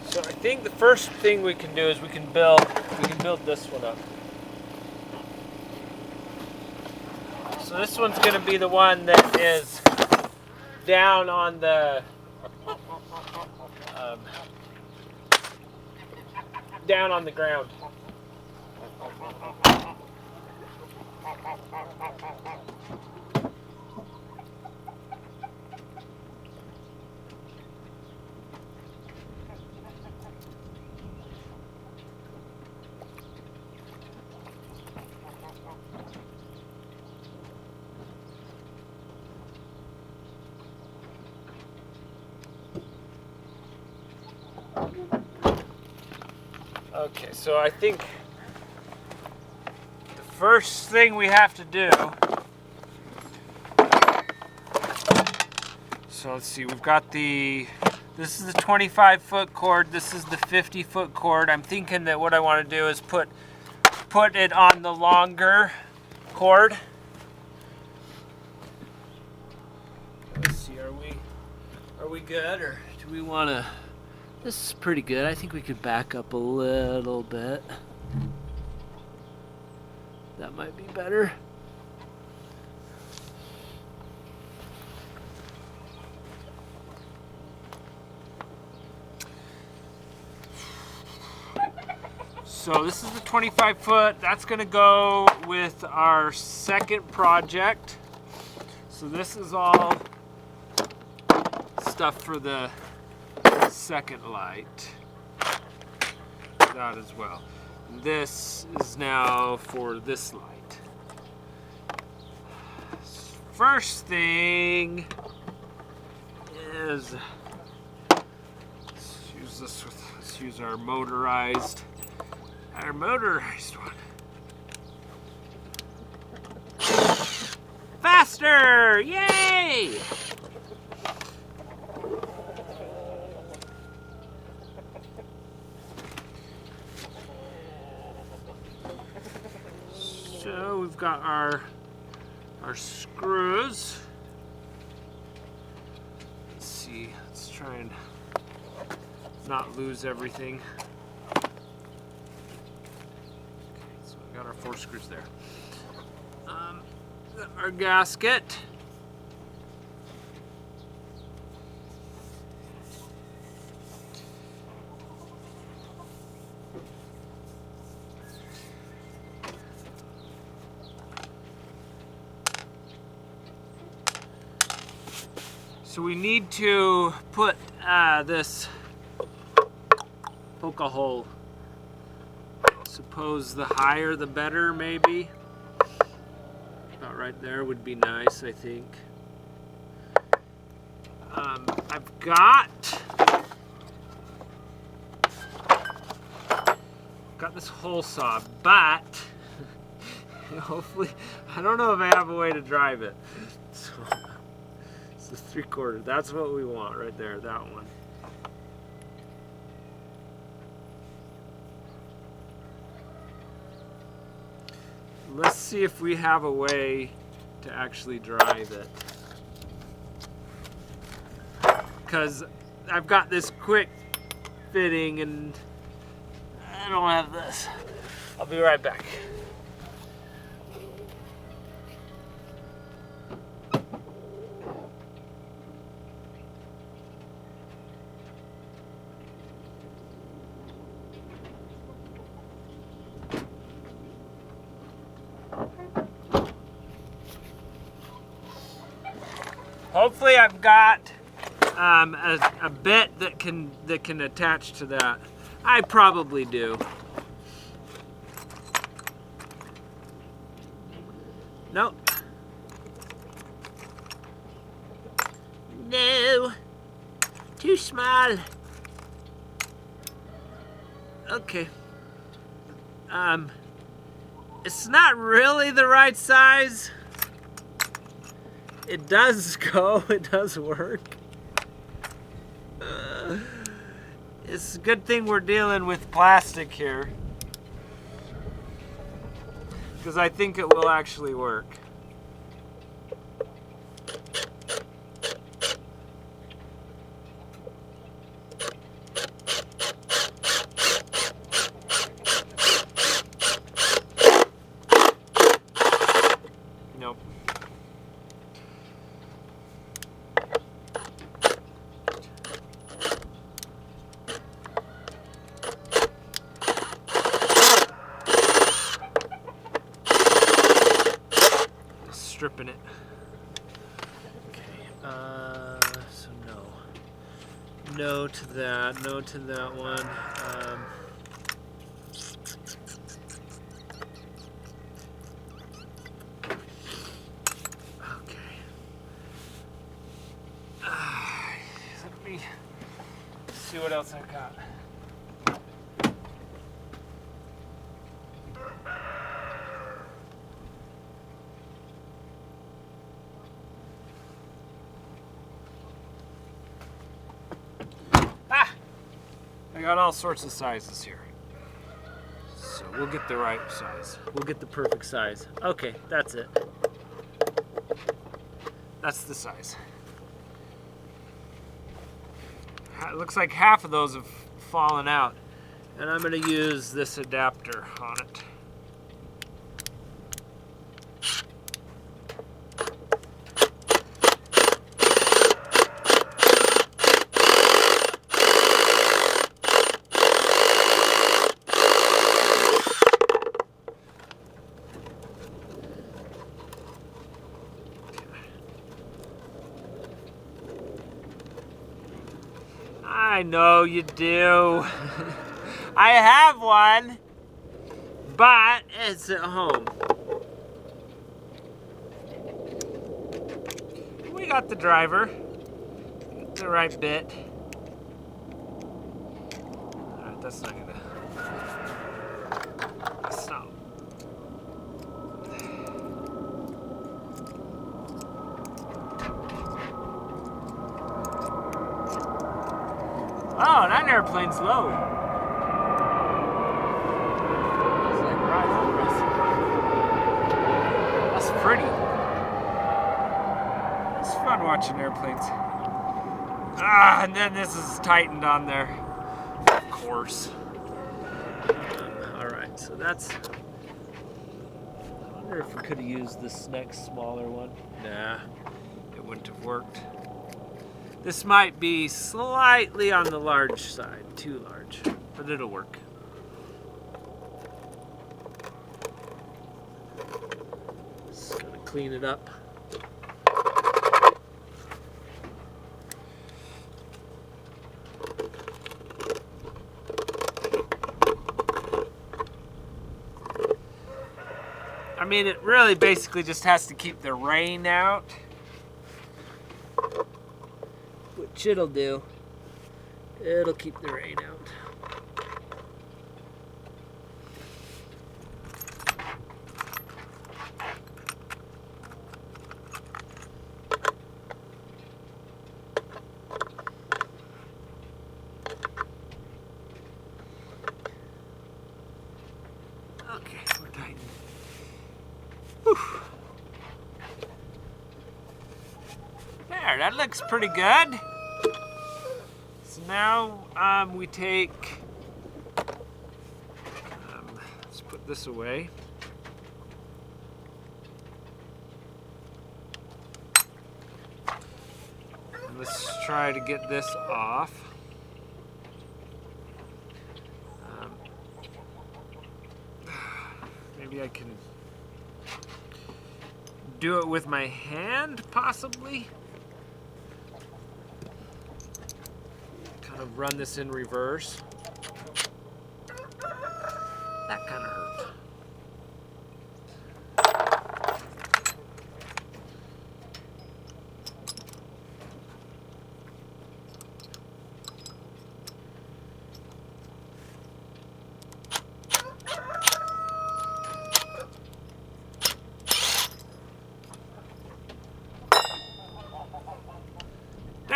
So I think the first thing we can do is we can build this one up. So this one's going to be the one that is down on the ground. Okay, so I think the first thing we have to do, so let's see, we've got this is the 25-foot cord, this is the 50-foot cord. I'm thinking that what I want to do is put it on the longer cord. Let's see, are we good, or do we want to? This is pretty good. I think we could back up a little bit. That might be better. So this is the 25-foot. That's going to go with our second project. So this is all stuff for the second light. That as well. This is now for this light. First thing is let's use our motorized one. Faster! Yay! So we've got our screws. Let's see, let's try and not lose everything. Okay, so we got our 4 screws there. Our gasket. So we need to put this, poke a hole. Suppose the higher the better, maybe. About right there would be nice, I think. I've got this hole saw, but hopefully, I don't know if I have a way to drive it. So, it's the 3/4. That's what we want right there, that one. Let's see if we have a way to actually drive it. Because I've got this quick fitting and I don't have this. I'll be right back. Hopefully I've got a bit that can attach to that. I probably do. Nope. No. Too small. Okay. It's not really the right size. It does go. It does work. It's a good thing we're dealing with plastic here, because I think it will actually work. Nope. Stripping it. Okay. So no. No to that. No to that one. Okay. Let me see what else I got. I got all sorts of sizes here. So we'll get the right size. We'll get the perfect size. Okay, that's it. That's the size. It looks like half of those have fallen out. And I'm going to use this adapter on it. I know you do. I have one, but it's at home. We got the driver, the right bit. Alright, that's not gonna. That's not. Oh, that airplane's low. It's like right over us. That's pretty. It's fun watching airplanes. Ah, and then this is tightened on there. Of course. Alright, so that's... I wonder if we could have used this next smaller one. Nah, it wouldn't have worked. This might be slightly on the large side, too large, but it'll work. Just gonna clean it up. I mean, it really basically just has to keep the rain out. Which it'll do. It'll keep the rain out. Okay, we're tight. Whew. There, that looks pretty good. So now we take, let's put this away. And let's try to get this off. Maybe I can do it with my hand, possibly. Kind of run this in reverse. That kind of hurt.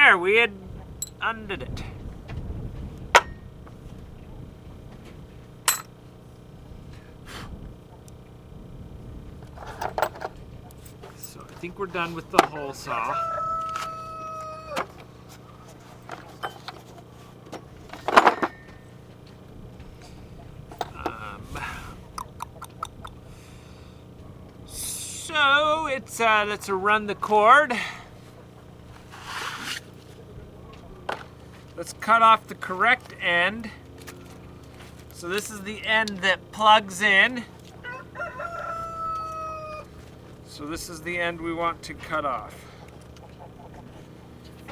There, we had undid it. So I think we're done with the hole saw. So it's let's run the cord. Let's cut off the correct end. So this is the end that plugs in. So this is the end we want to cut off.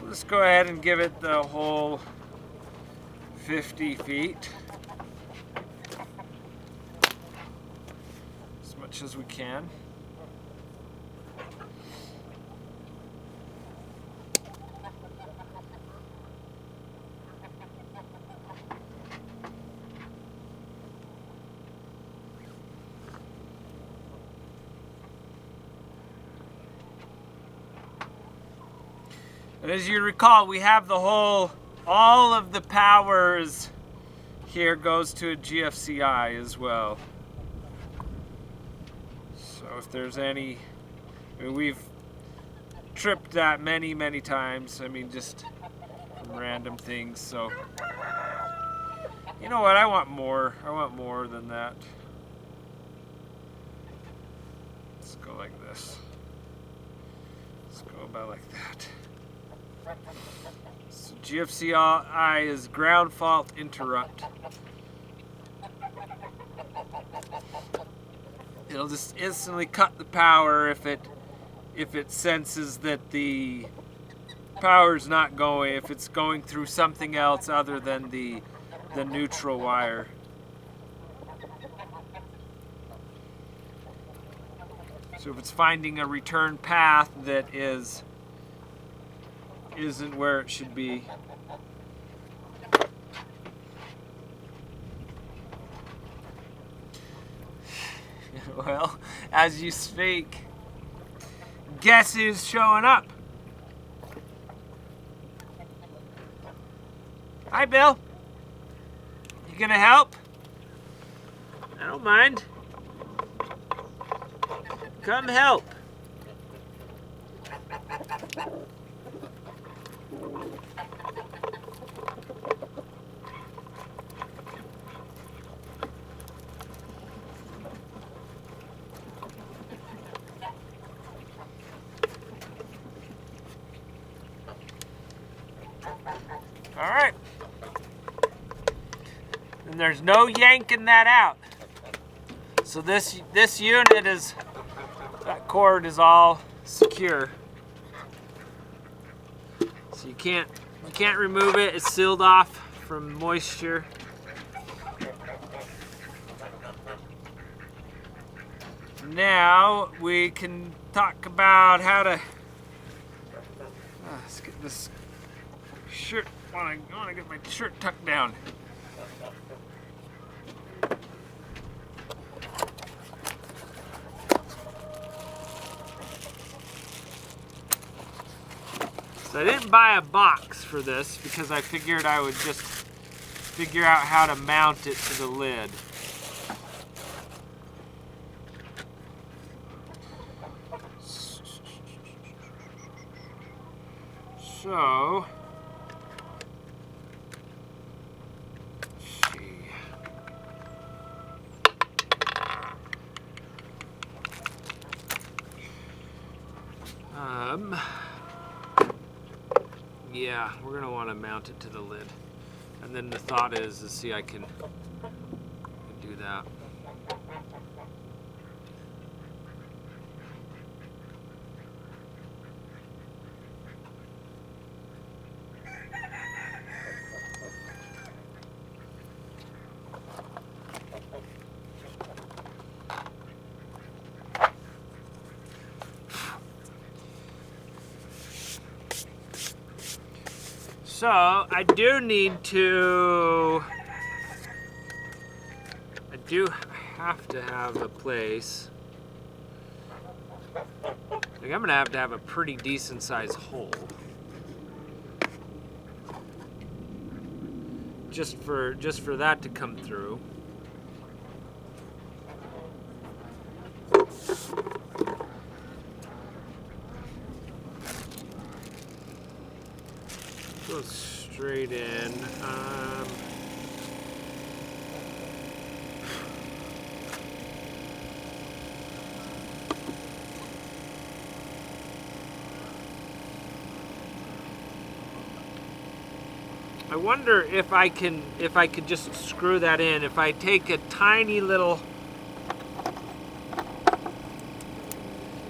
Let's go ahead and give it the whole 50 feet. As much as we can. And as you recall, we have the whole, all of the powers here goes to a GFCI as well. So if there's any, I mean, we've tripped that many, many times. I mean, just from random things. So, you know what? I want more. I want more than that. Let's go like this. Let's go about like that. So GFCI is ground fault interrupt. It'll just instantly cut the power if it senses that the power's not going, if it's going through something else other than the neutral wire. So if it's finding a return path that isn't where it should be. Well, as you speak, guess who's showing up? Hi, Bill. You gonna help? I don't mind. Come help. All right. And there's no yanking that out. So this unit is, that cord is all secure. So you can't remove it. It's sealed off from moisture. Now we can talk about how to let's get this shirt. I want to get my shirt tucked down. So I didn't buy a box for this because I figured I would just figure out how to mount it to the lid. So, let's see. Yeah, we're gonna want to mount it to the lid, and then the thought is to see I can do that. So I do have to have a place. Like I'm gonna have to have a pretty decent sized hole. just for that to come through. Go straight in. I wonder if I could just screw that in. If I take a tiny little,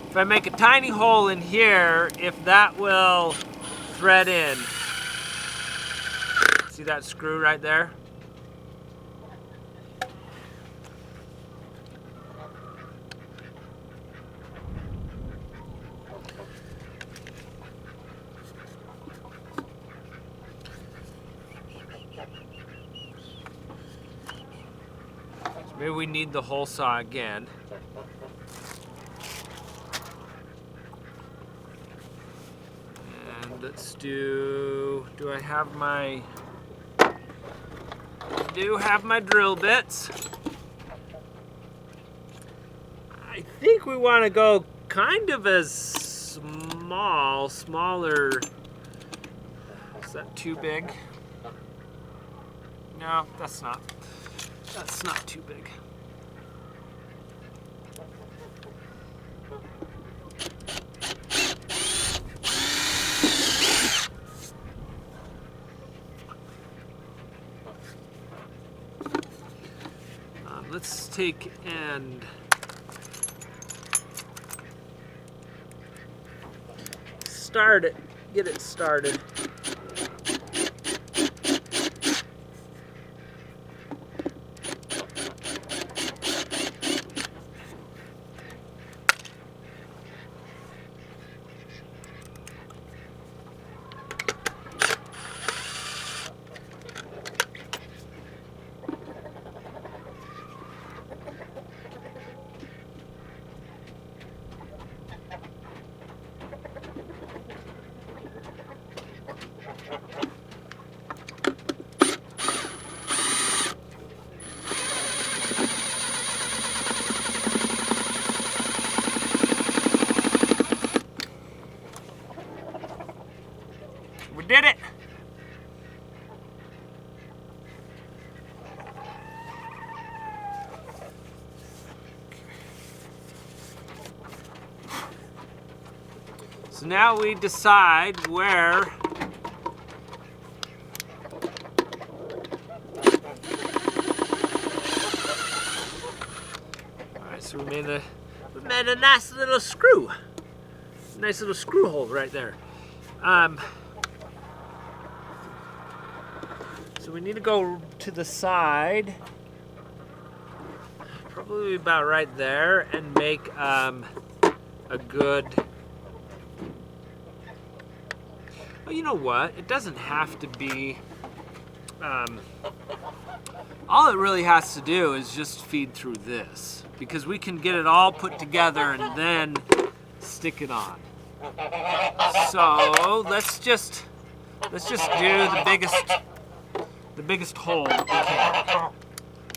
if I make a tiny hole in here, if that will thread in. See that screw right there? Maybe we need the hole saw again. And let's do I have my, I do have my drill bits. I think we want to go kind of as smaller. Is that too big? No, that's not too big. Let's take and start it, get it started. We did it! So now we decide where so we made a nice little screw. Nice little screw hole right there. So we need to go to the side, probably about right there, and make a good, well, you know what? It doesn't have to be, all it really has to do is just feed through this, because we can get it all put together and then stick it on. So let's just do the biggest hole that we can.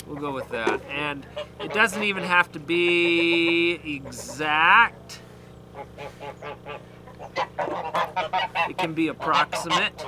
We'll go with that. And it doesn't even have to be exact. It can be approximate.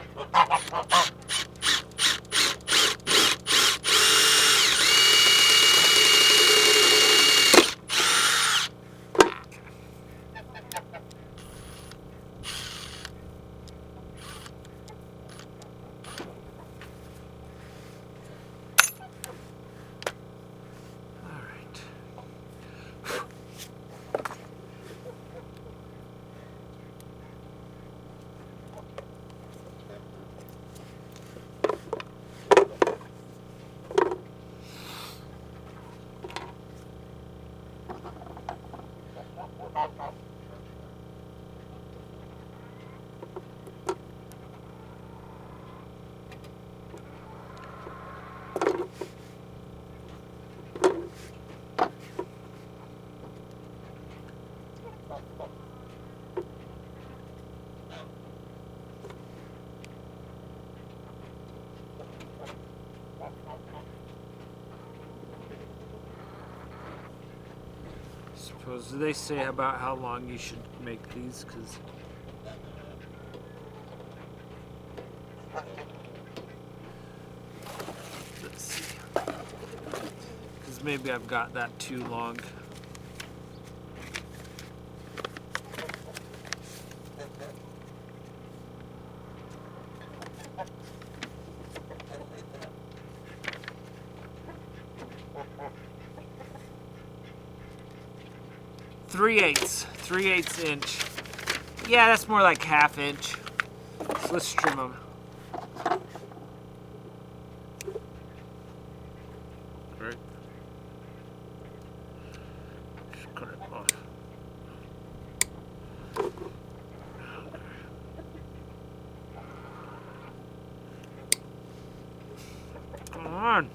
suppose, do they say about how long you should make these? Because let's see. Because maybe I've got that too long. Three-eighths inch. Yeah, that's more like half inch. So let's trim them. Right. Just cut it off. Come on.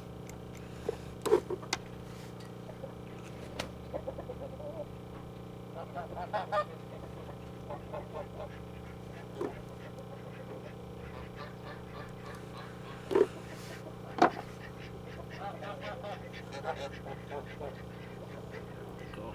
Go.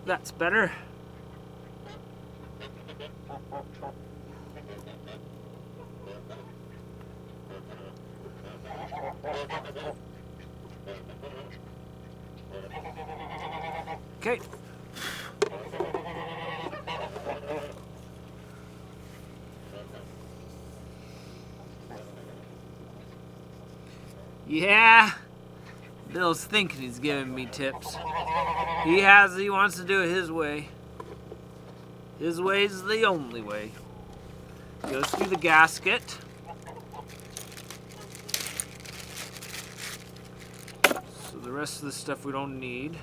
That's better. Okay. Yeah, Bill's thinking he's giving me tips. He wants to do it his way. His way is the only way. Goes through the gasket. So the rest of the stuff we don't need.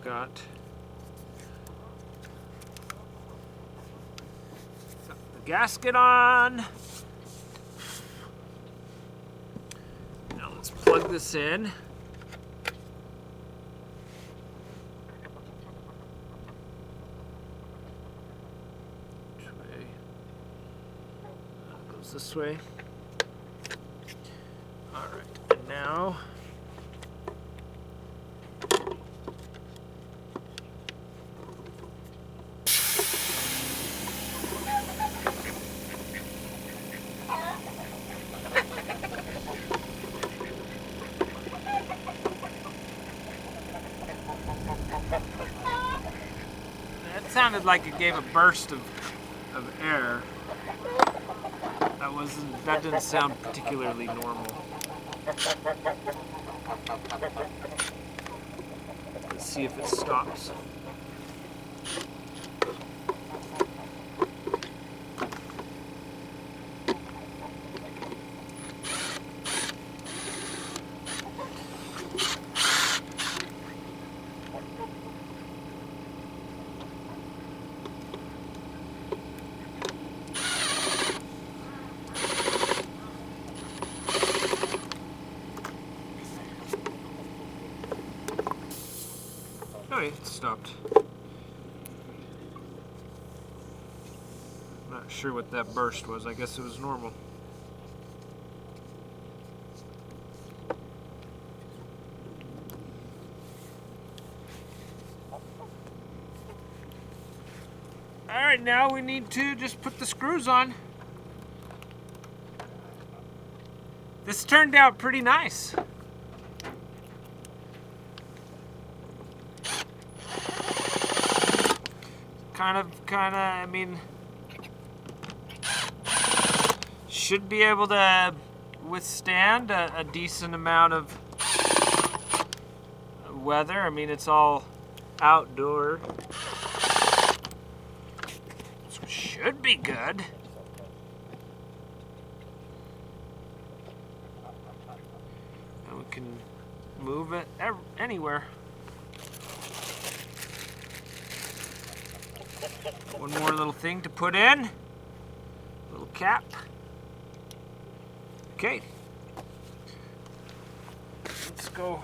Got the gasket on. Now let's plug this in. Which way? Goes this way. All right, and now. Sounded like it gave a burst of air. That didn't sound particularly normal. Let's see if it stops. Oh, it stopped. Not sure what that burst was. I guess it was normal. Alright, now we need to just put the screws on. This turned out pretty nice. Kind of, I mean, should be able to withstand a decent amount of weather. I mean, it's all outdoor. So it should be good. can move it anywhere. One more little thing to put in. Little cap. Okay. Let's go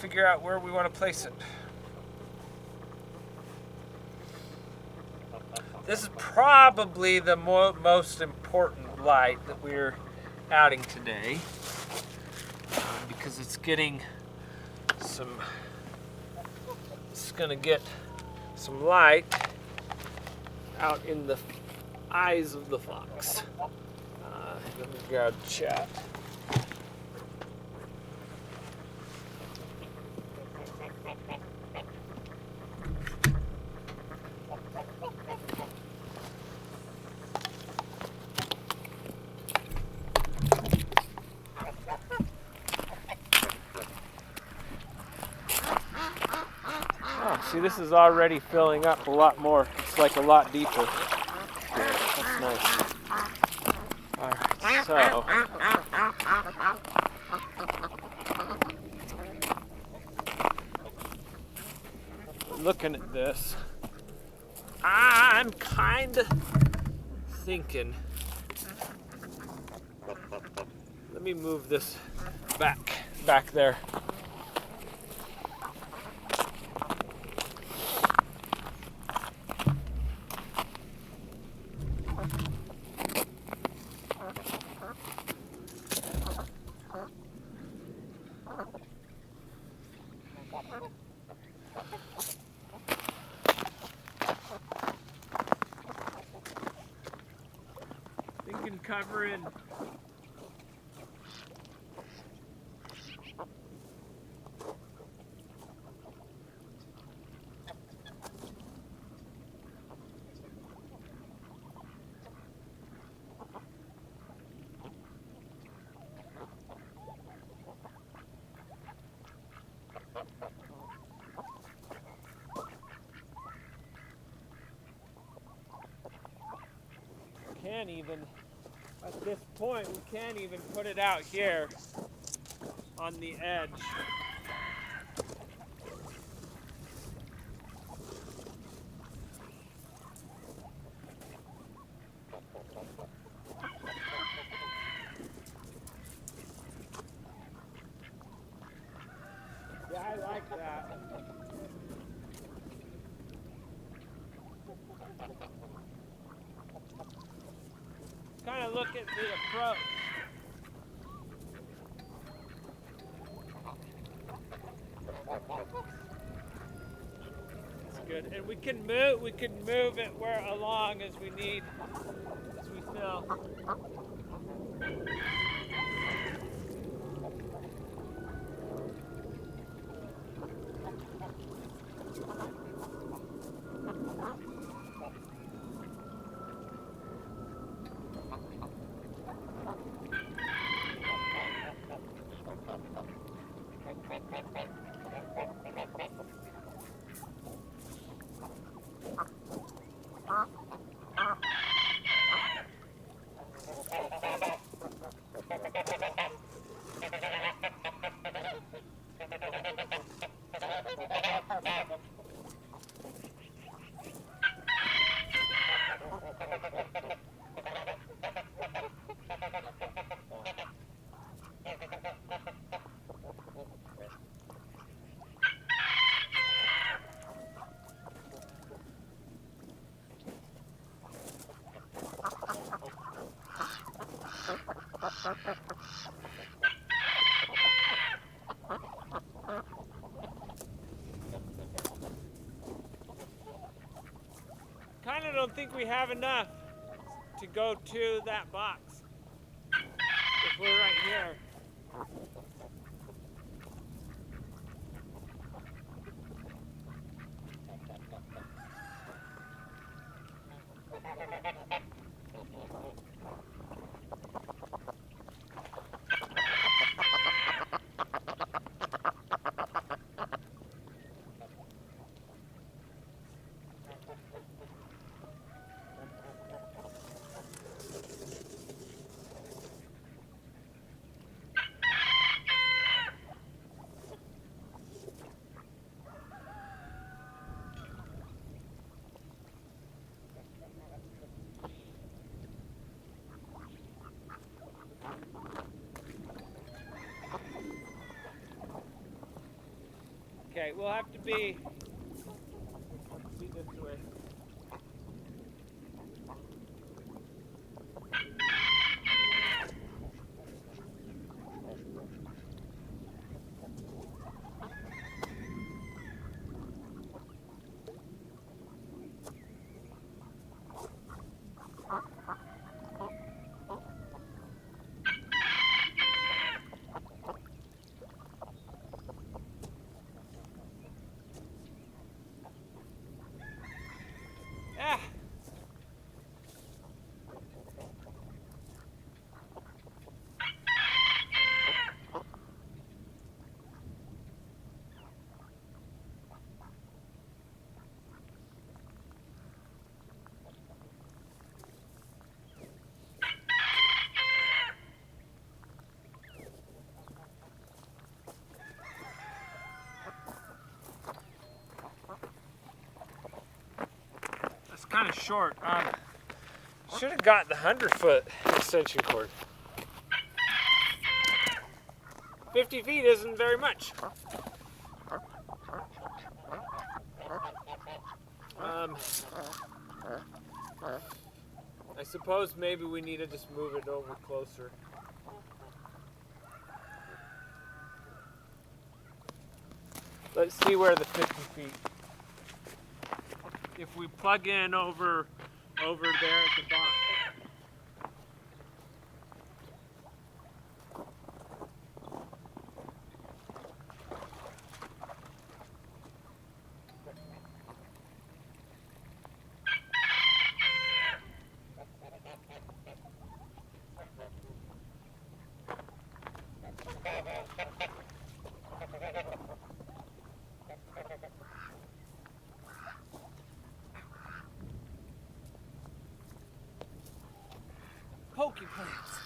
figure out where we want to place it. This is probably the most important light that we're outing today, because it's getting it's gonna get some light out in the eyes of the fox. Let me grab the chat. See, this is already filling up a lot more. It's like a lot deeper. That's nice. Alright, so. Looking at this, I'm kind of thinking, let me move this back there. Thinking covering. Can't even, at this point, we can't even put it out here on the edge. Yeah, I like that. Kind of look at the approach. That's good, and we can move it where along as we need, as we fill. Kind of don't think we have enough to go to that box if we're right here. Okay, we'll have to be this way. Ah. That's kind of short. Should have got the 100-foot extension cord. 50 feet isn't very much. I suppose maybe we need to just move it over closer. Let's see where the 50 feet. If we plug in over there at the bottom. Pokey plants.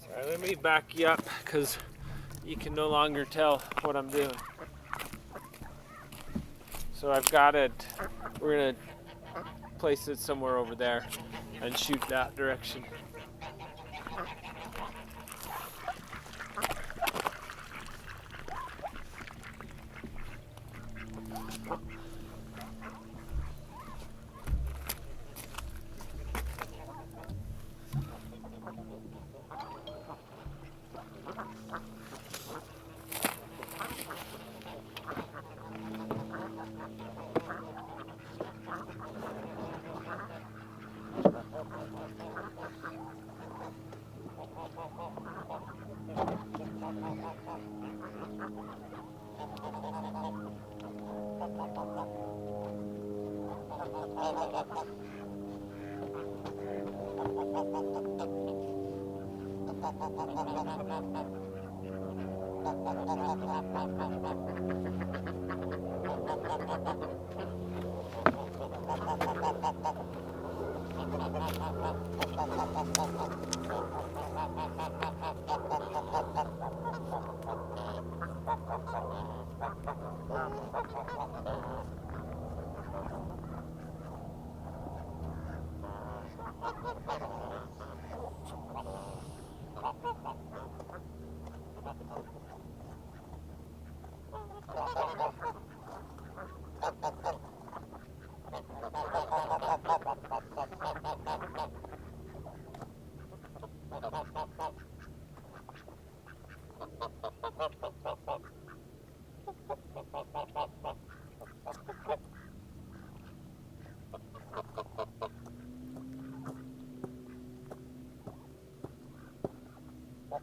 Sorry, let me back you up because you can no longer tell what I'm doing. So I've got it, we're gonna place it somewhere over there and shoot that direction.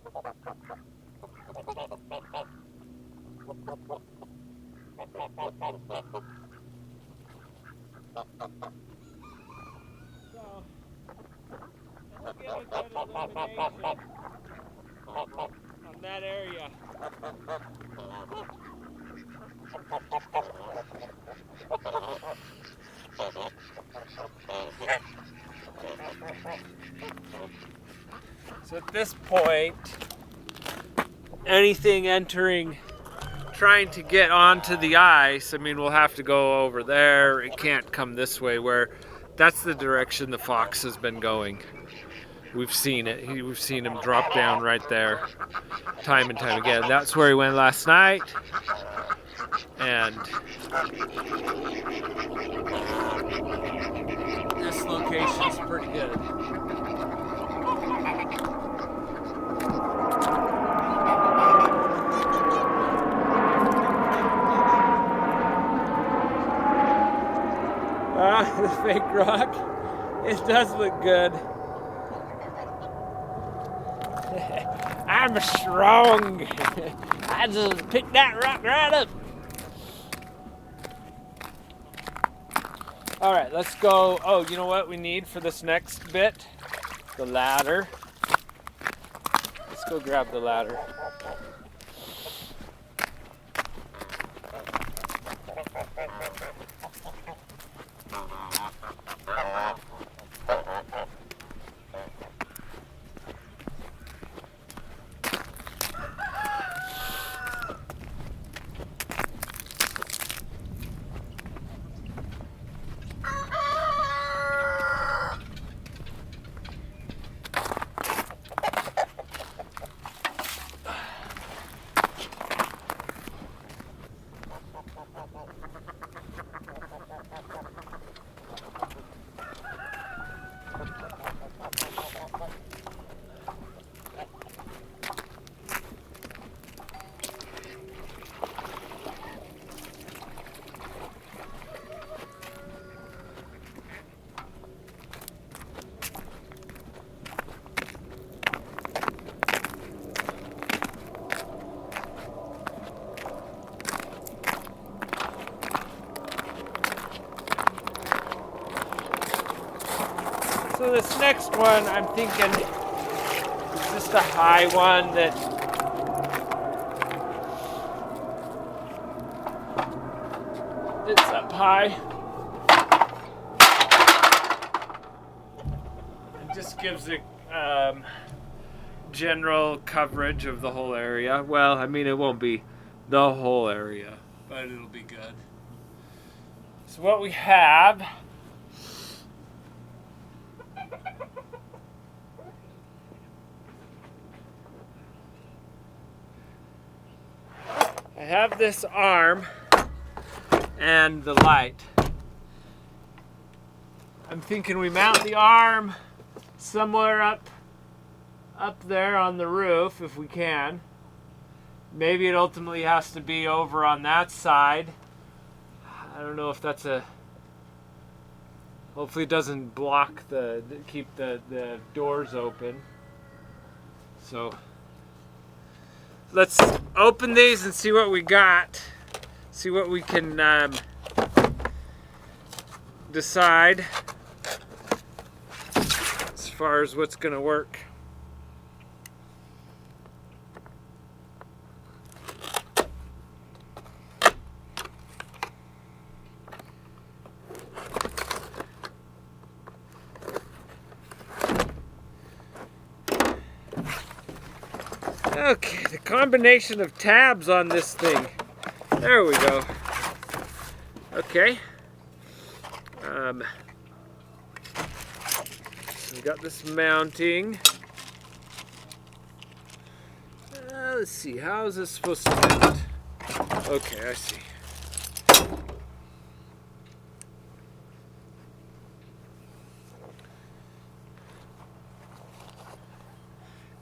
So, let's get a good illumination on that area. So at this point, anything entering, trying to get onto the ice, I mean, we'll have to go over there. It can't come this way, where that's the direction the fox has been going. We've seen it. We've seen him drop down right there time and time again. That's where he went last night. And this location's pretty good. The fake rock. It does look good. I'm strong. I just picked that rock right up. All right, let's go. Oh, you know what we need for this next bit? The ladder. Let's go grab the ladder. So this next one, I'm thinking, is just a high one that it's up high. It just gives it general coverage of the whole area. Well, I mean, it won't be the whole area, but it'll be good. So what we have, I have this arm and the light. I'm thinking we mount the arm somewhere up there on the roof if we can. Maybe it ultimately has to be over on that side. I don't know if that's hopefully it doesn't block keep the doors open. So let's open these and see what we got. See what we can decide as far as what's gonna work. Okay, the combination of tabs on this thing. There we go. Okay. So we got this mounting. Let's see, how is this supposed to mount? Okay, I see.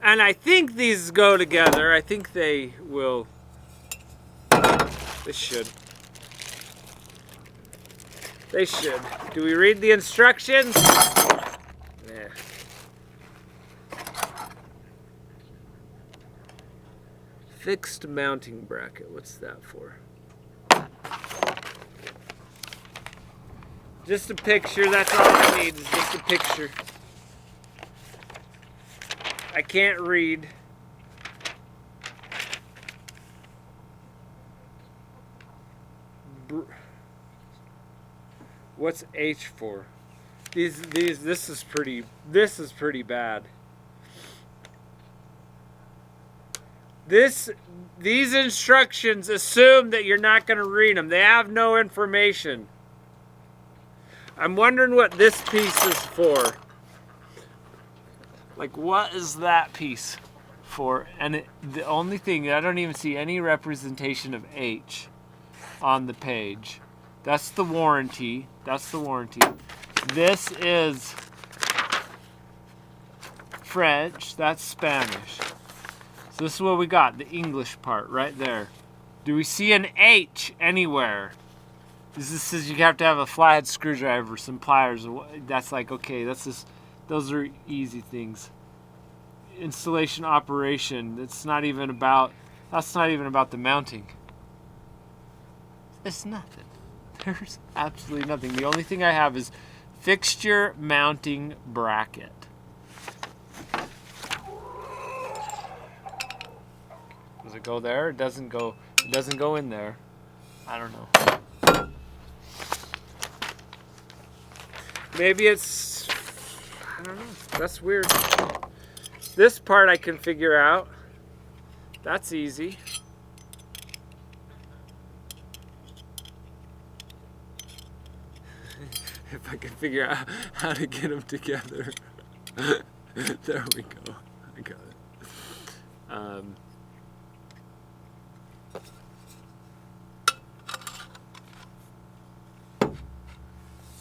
And I think these go together. I think they will. They should. They should. Do we read the instructions? Yeah. Fixed mounting bracket. What's that for? Just a picture. That's all I need is just a picture. I can't read. What's H for? This is pretty bad. These instructions assume that you're not going to read them. They have no information. I'm wondering what this piece is for. Like, what is that piece for? And the only thing, I don't even see any representation of H on the page. That's the warranty. That's the warranty. This is French. That's Spanish. So this is what we got, the English part right there. Do we see an H anywhere? This says you have to have a flathead screwdriver, some pliers. That's like, okay, those are easy things. Installation operation. That's not even about the mounting. It's nothing. There's absolutely nothing. The only thing I have is fixture mounting bracket. Does it go there? It doesn't go in there. I don't know. Maybe it's, I don't know. That's weird. This part I can figure out. That's easy. If I can figure out how to get them together. There we go. I got it.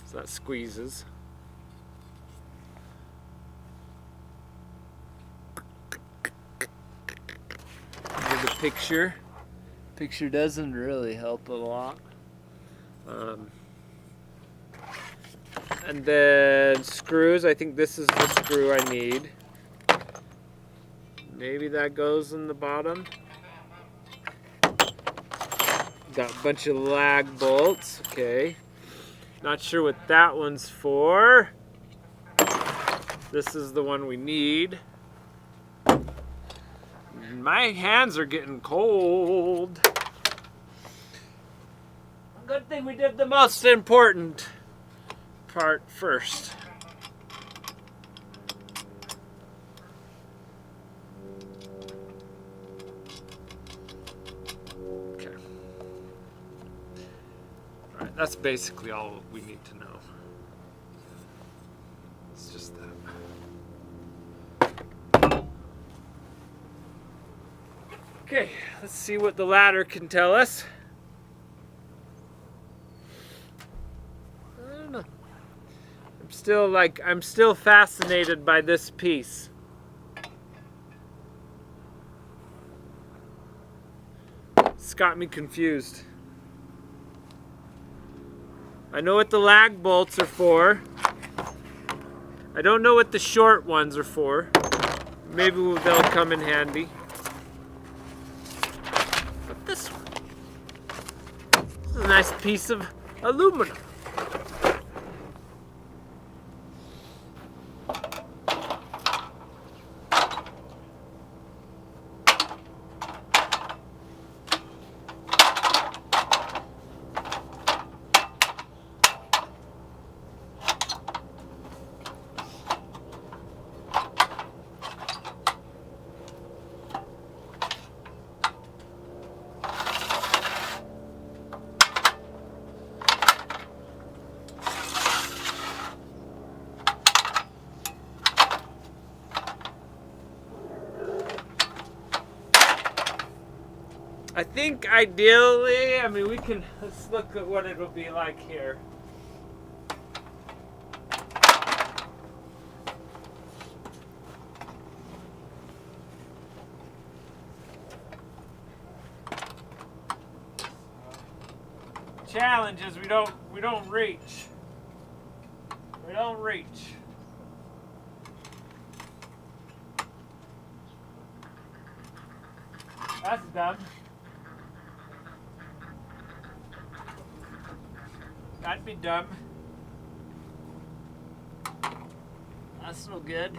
So that squeezes. And the picture. Picture doesn't really help a lot. And then screws, I think this is the screw I need. Maybe that goes in the bottom. Got a bunch of lag bolts, okay. Not sure what that one's for. This is the one we need. My hands are getting cold. Good thing we did the most important part first. Okay. Alright, that's basically all we need to know. It's just that. Okay, let's see what the ladder can tell us. I don't know. I'm still fascinated by this piece. It's got me confused. I know what the lag bolts are for. I don't know what the short ones are for. Maybe they'll come in handy. But this one. This is a nice piece of aluminum. I think ideally, I mean, let's look at what it'll be like here. Challenge is we don't reach. We don't reach. That's dumb. That'd be dumb. That's no good.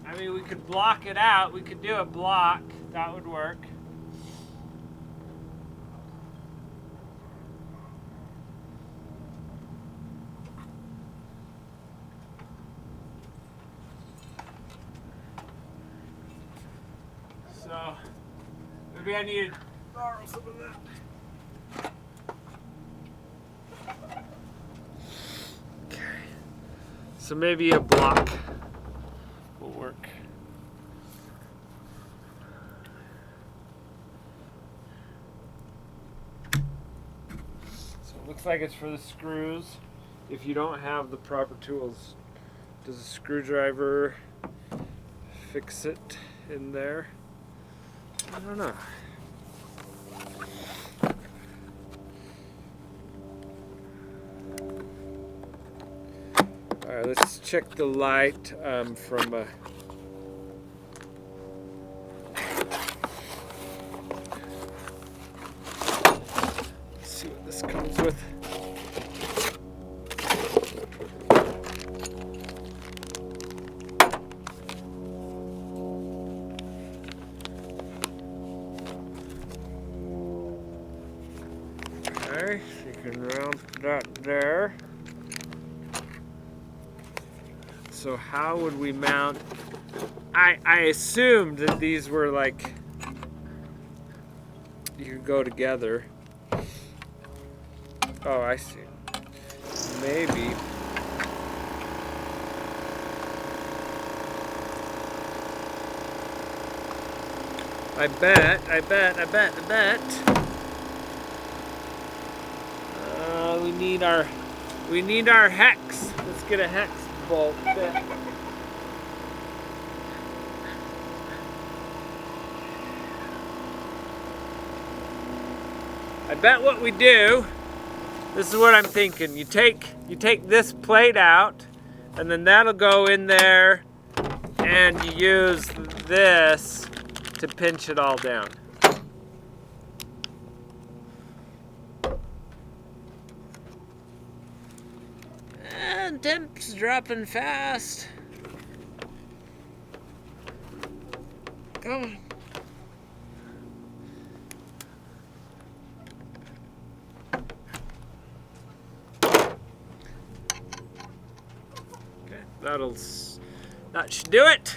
I mean, we could block it out. We could do a block. That would work. So, maybe I need to borrow some of that. So maybe a block will work. So it looks like it's for the screws. If you don't have the proper tools, does a screwdriver fix it in there? I don't know. Alright, let's check the light from a let's see what this comes with. Okay, so you can round that there. So how would we mount? I assumed that these were like, you could go together. Oh, I see. Maybe. I bet. We need our hex. Let's get a hex bolt bit. I bet what we do, this is what I'm thinking. You take this plate out, and then that'll go in there, and you use this to pinch it all down. And temp's dropping fast. Come on. Okay, that should do it.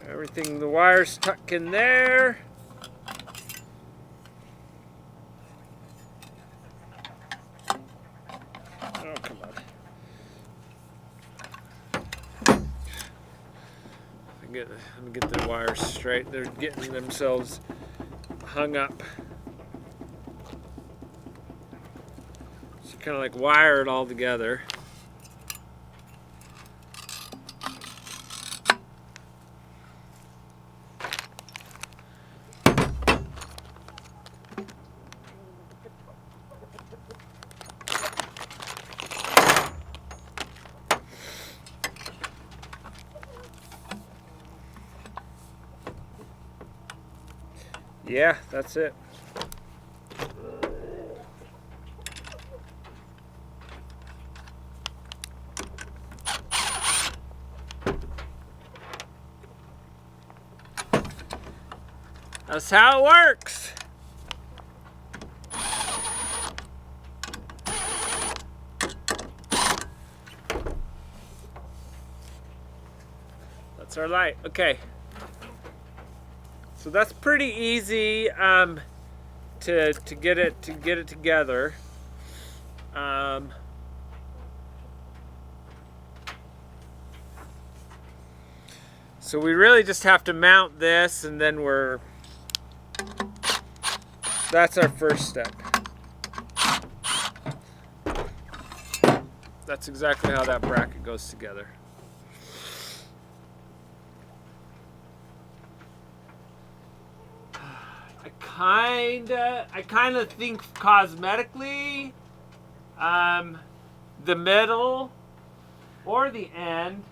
Everything, the wires tuck in there. Oh, come on. Let me get the wires straight. They're getting themselves hung up. So kind of like wire it all together. Yeah, that's it. That's how it works. That's our light. Okay. So that's pretty easy to get it together. So we really just have to mount this, and then that's our first step. that's exactly how that bracket goes together. I kinda think cosmetically, the middle or the end.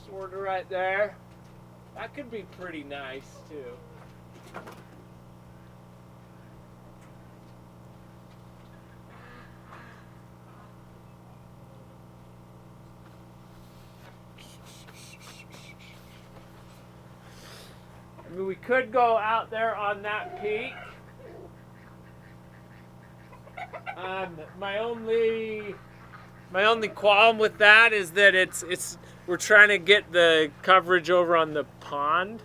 Sort of right there. That could be pretty nice too. I mean, we could go out there on that peak. My only qualm with that is that we're trying to get the coverage over on the pond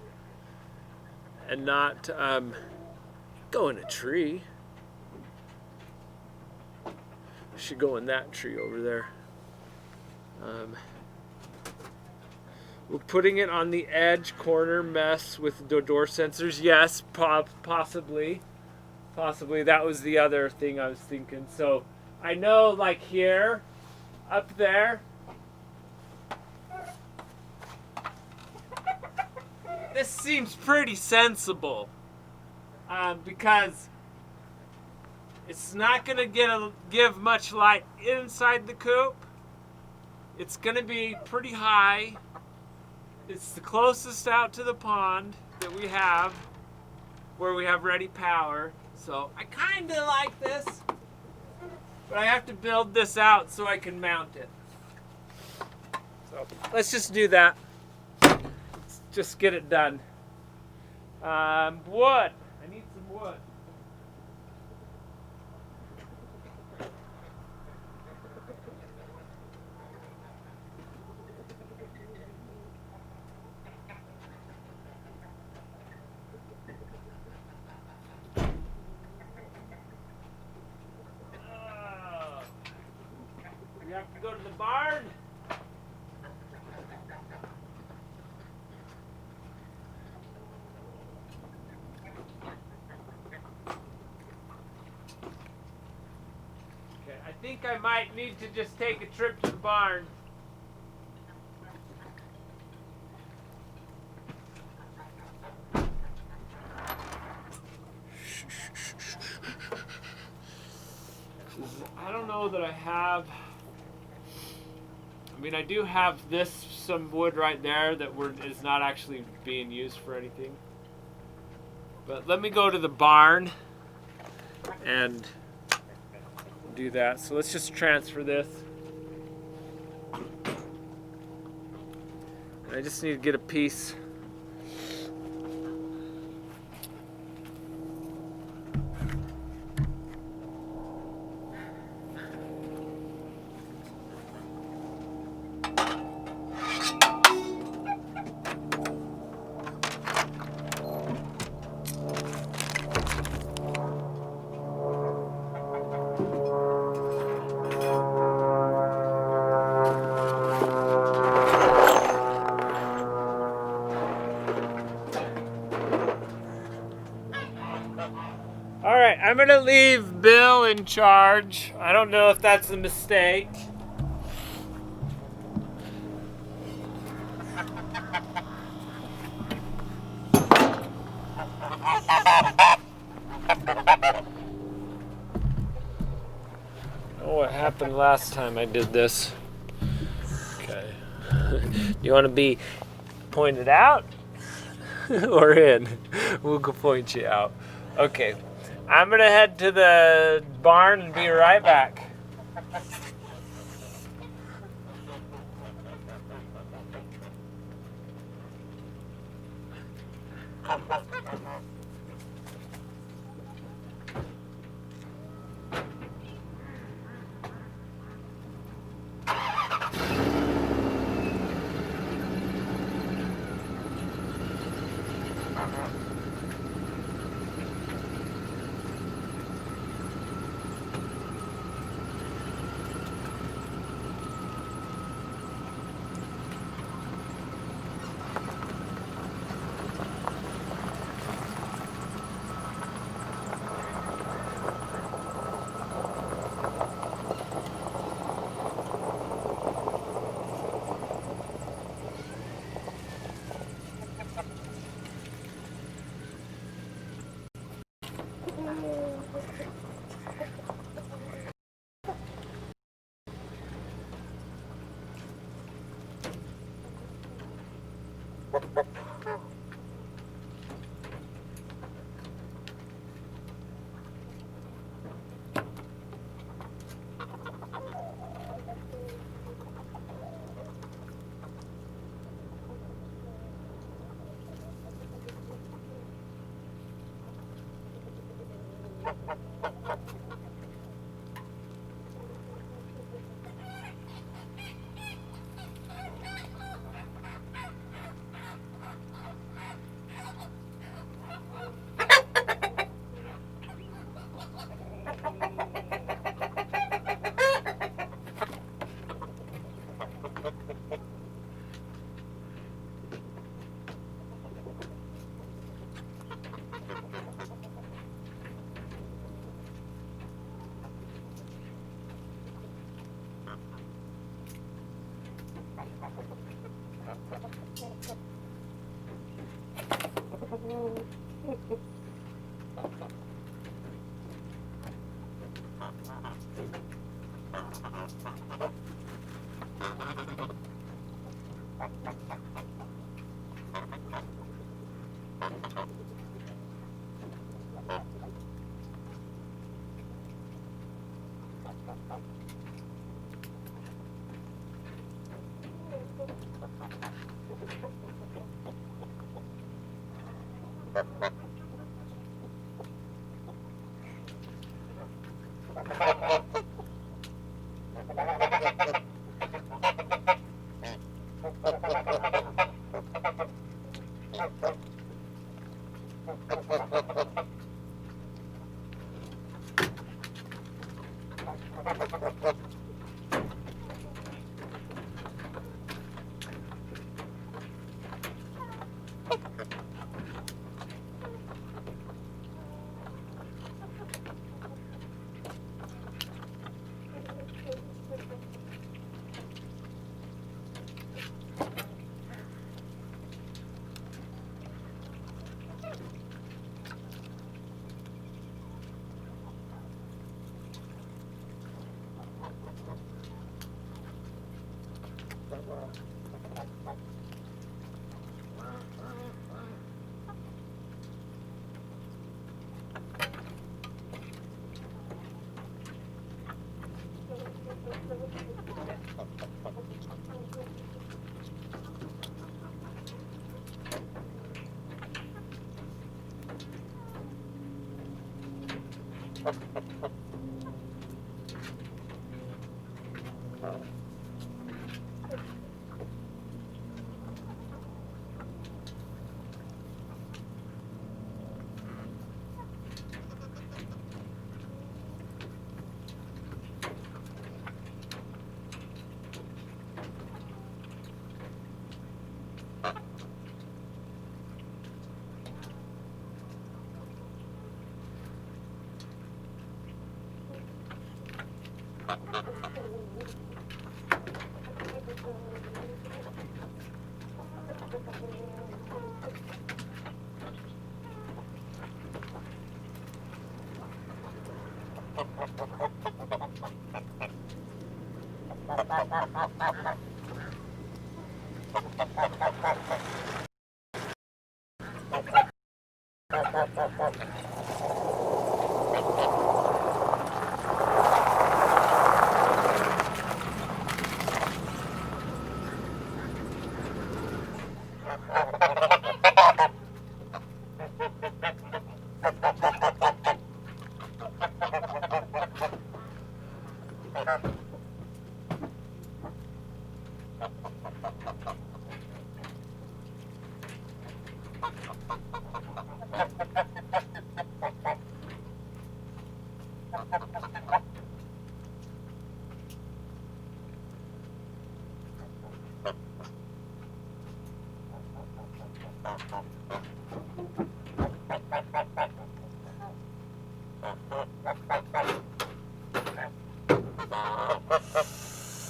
and not go in a tree. Should go in that tree over there. We're putting it on the edge corner mesh with the door sensors. Yes, possibly. Possibly. That was the other thing I was thinking. So I know, like here, up there, this seems pretty sensible because it's not going to give much light inside the coop. It's going to be pretty high. It's the closest out to the pond that we have, where we have ready power. So I kind of like this, but I have to build this out so I can mount it. So let's just do that. Let's just get it done. Wood. I need some wood. We have to go to the barn. Okay, I think I might need to just take a trip to the barn. I don't know that I have. I mean, I do have some wood right there that is not actually being used for anything. But let me go to the barn and do that. So let's just transfer this. I just need to get a piece. Alright, I'm gonna leave Bill in charge. I don't know if that's a mistake. Oh, what happened last time I did this? Okay. You want to be pointed out or in? We'll go point you out. Okay. I'm gonna head to the barn and be right back.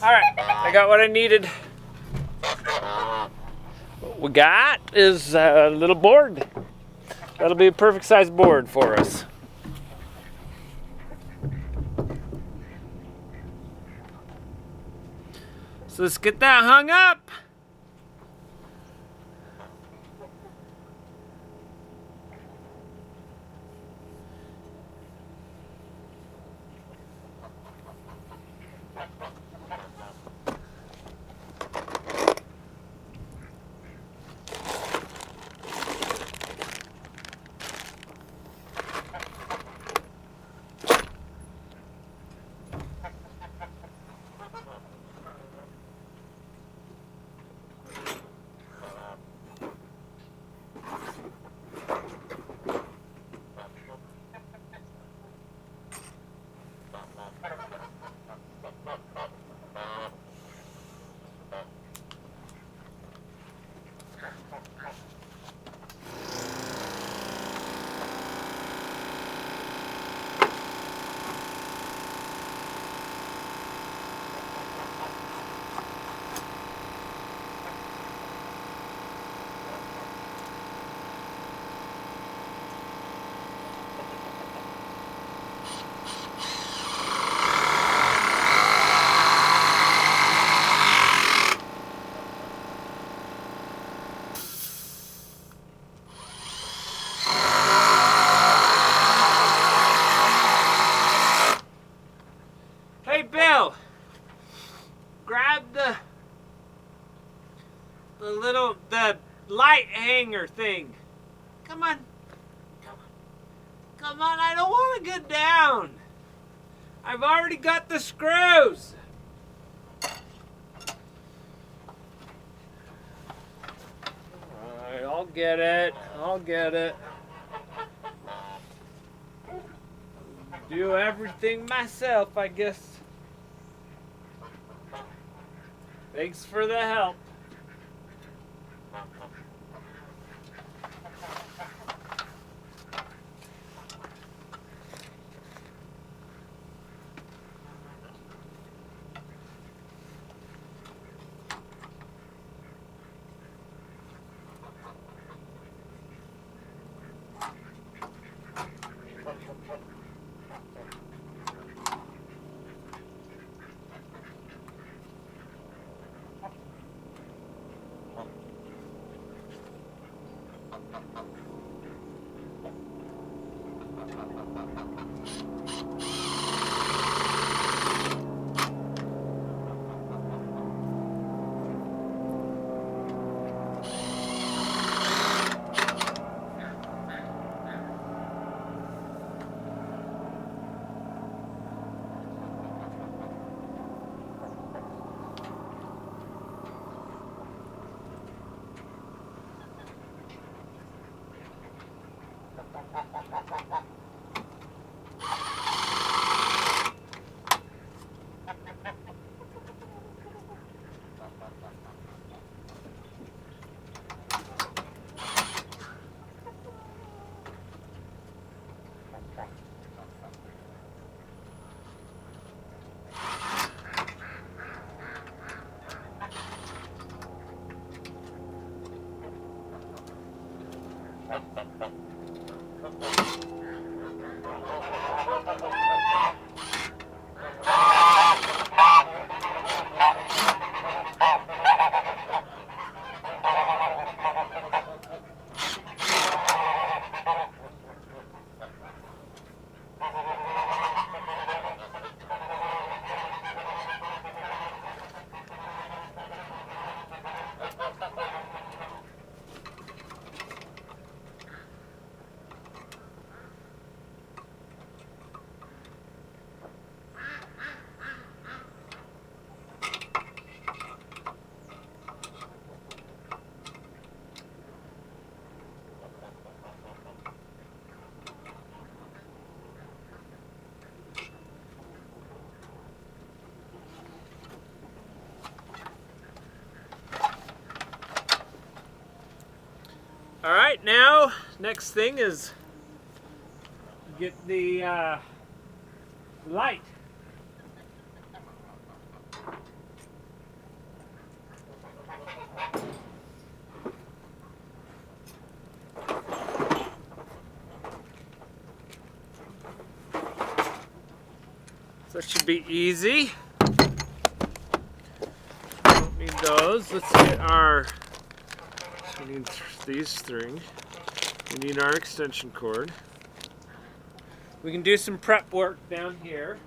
Alright, I got what I needed. What we got is a little board. That'll be a perfect size board for us. So let's get that hung up. light hanger thing. Come on. Come on. Come on, I don't want to get down. I've already got the screws. Alright, I'll get it. I'll get it. Do everything myself, I guess. Thanks for the help. All right, now next thing is get the light. So that should be easy. Don't need those. Let's get our. We need these three. We need our extension cord. We can do some prep work down here.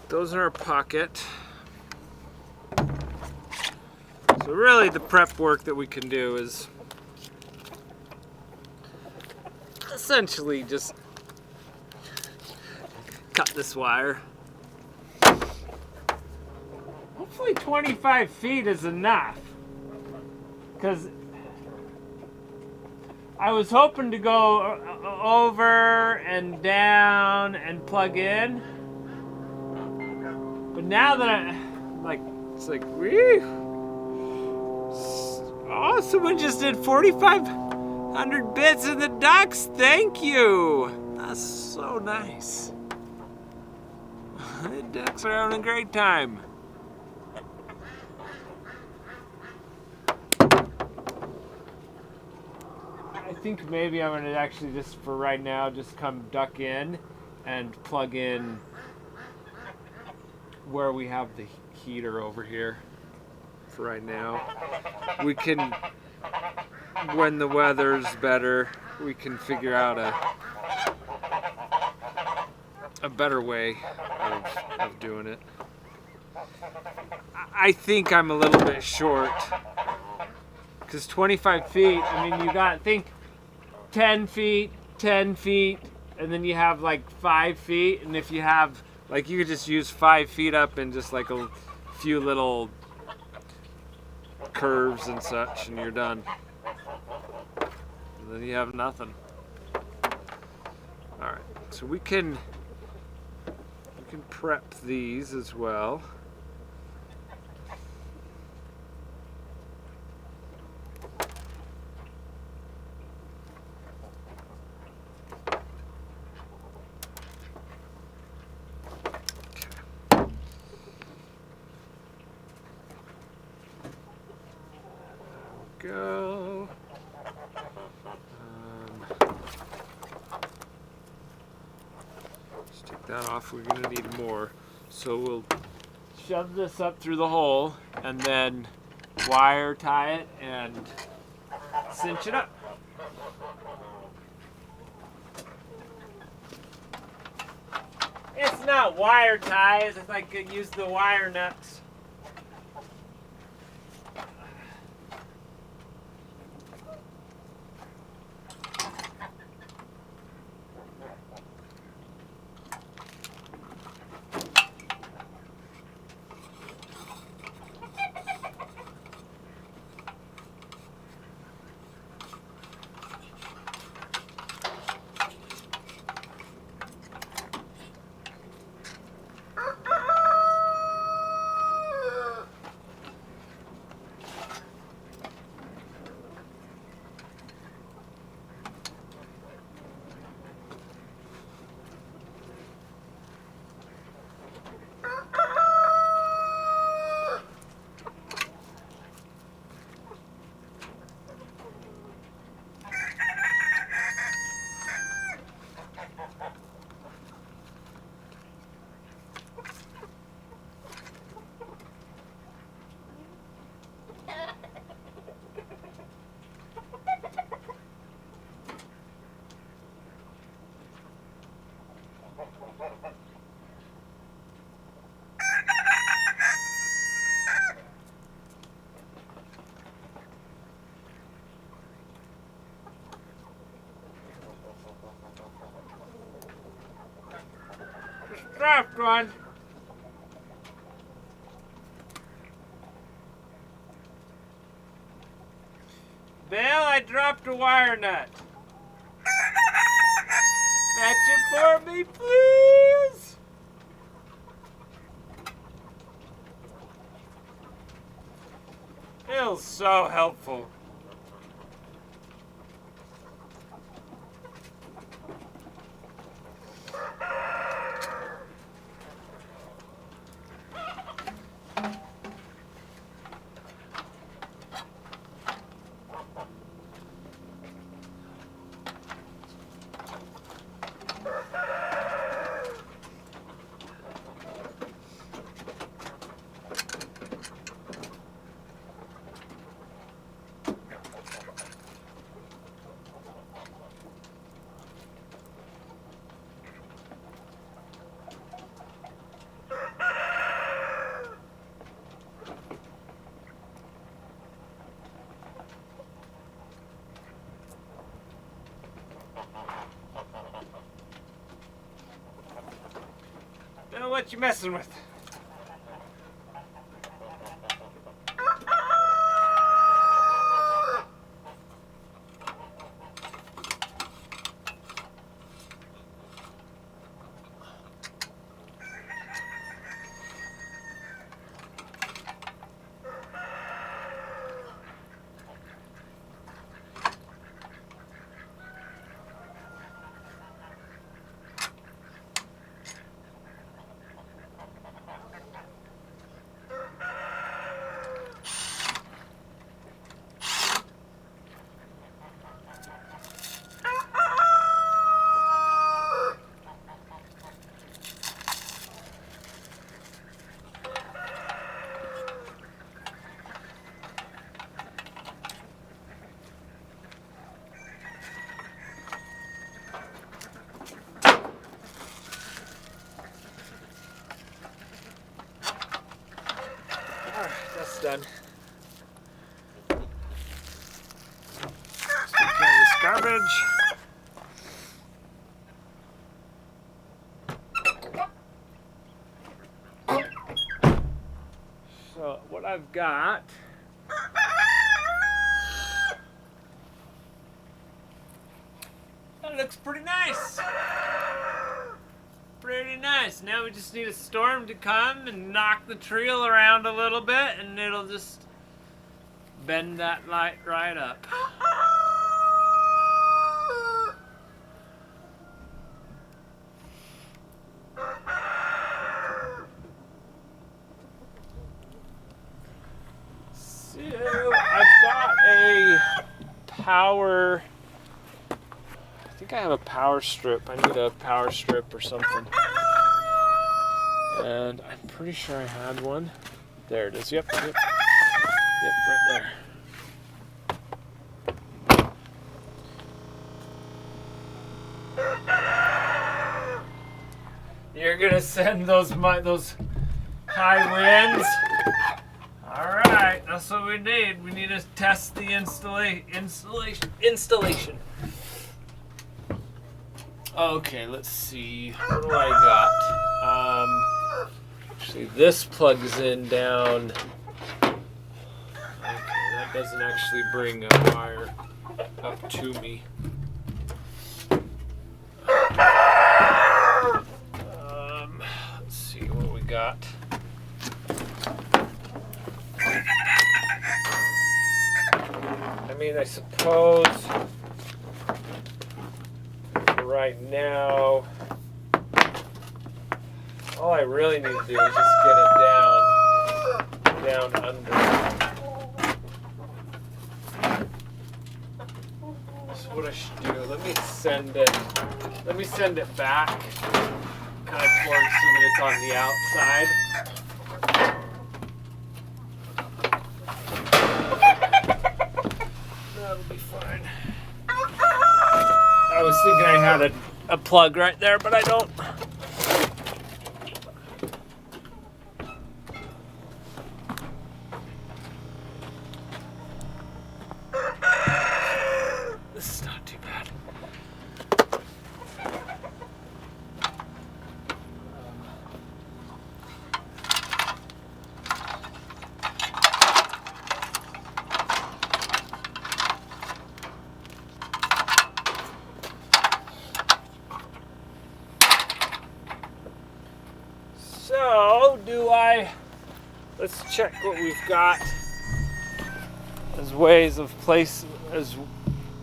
Those in our pocket. So really the prep work that we can do is essentially just cut this wire. Hopefully 25 feet is enough, because I was hoping to go over and down and plug in. But now that I'm like, it's like, whew. Oh, someone just did 4,500 bits in the ducks. Thank you. That's so nice. The ducks are having a great time. I think maybe I'm gonna actually just for right now just come duck in and plug in where we have the heater over here for right now. We can, when the weather's better, we can figure out a better way of doing it. I think I'm a little bit short because 25 feet, I mean, you got, think 10 feet, 10 feet, and then you have like 5 feet, and if you have, like, you could just use 5 feet up and just like a few little curves and such, and you're done. And then you have nothing. All right, so we can prep these as well. Go. Let's take that off. We're gonna need more, so we'll shove this up through the hole and then wire tie it and cinch it up. It's not wire ties. It's like use the wire nuts. Draft one. Bill, I dropped a wire nut. Fetch it for me, please. Bill's so helpful. Bill, what you messing with? almost done. Just take care of this garbage. So what I've got, that looks pretty nice. Pretty nice. Now we just need a storm to come and knock the tree around a little bit, and it'll just bend that light right up. So I've got a power. I think I have a power strip. I need a power strip or something. And I'm pretty sure I had one. There it is. Yep, right there. You're gonna send those high winds? Alright, that's what we need. We need to test the installation. Okay, let's see. What do I got? Actually, this plugs in down. Okay, that doesn't actually bring a wire up to me. Let's see what we got. I mean, I suppose right now, all I really need to do is just get it down under. So what I should do, let me send it back kind of towards so that it's on the outside. That'll be fine. I was thinking I had a plug right there, but I don't. This is not too bad. So, let's check what we've got as ways of as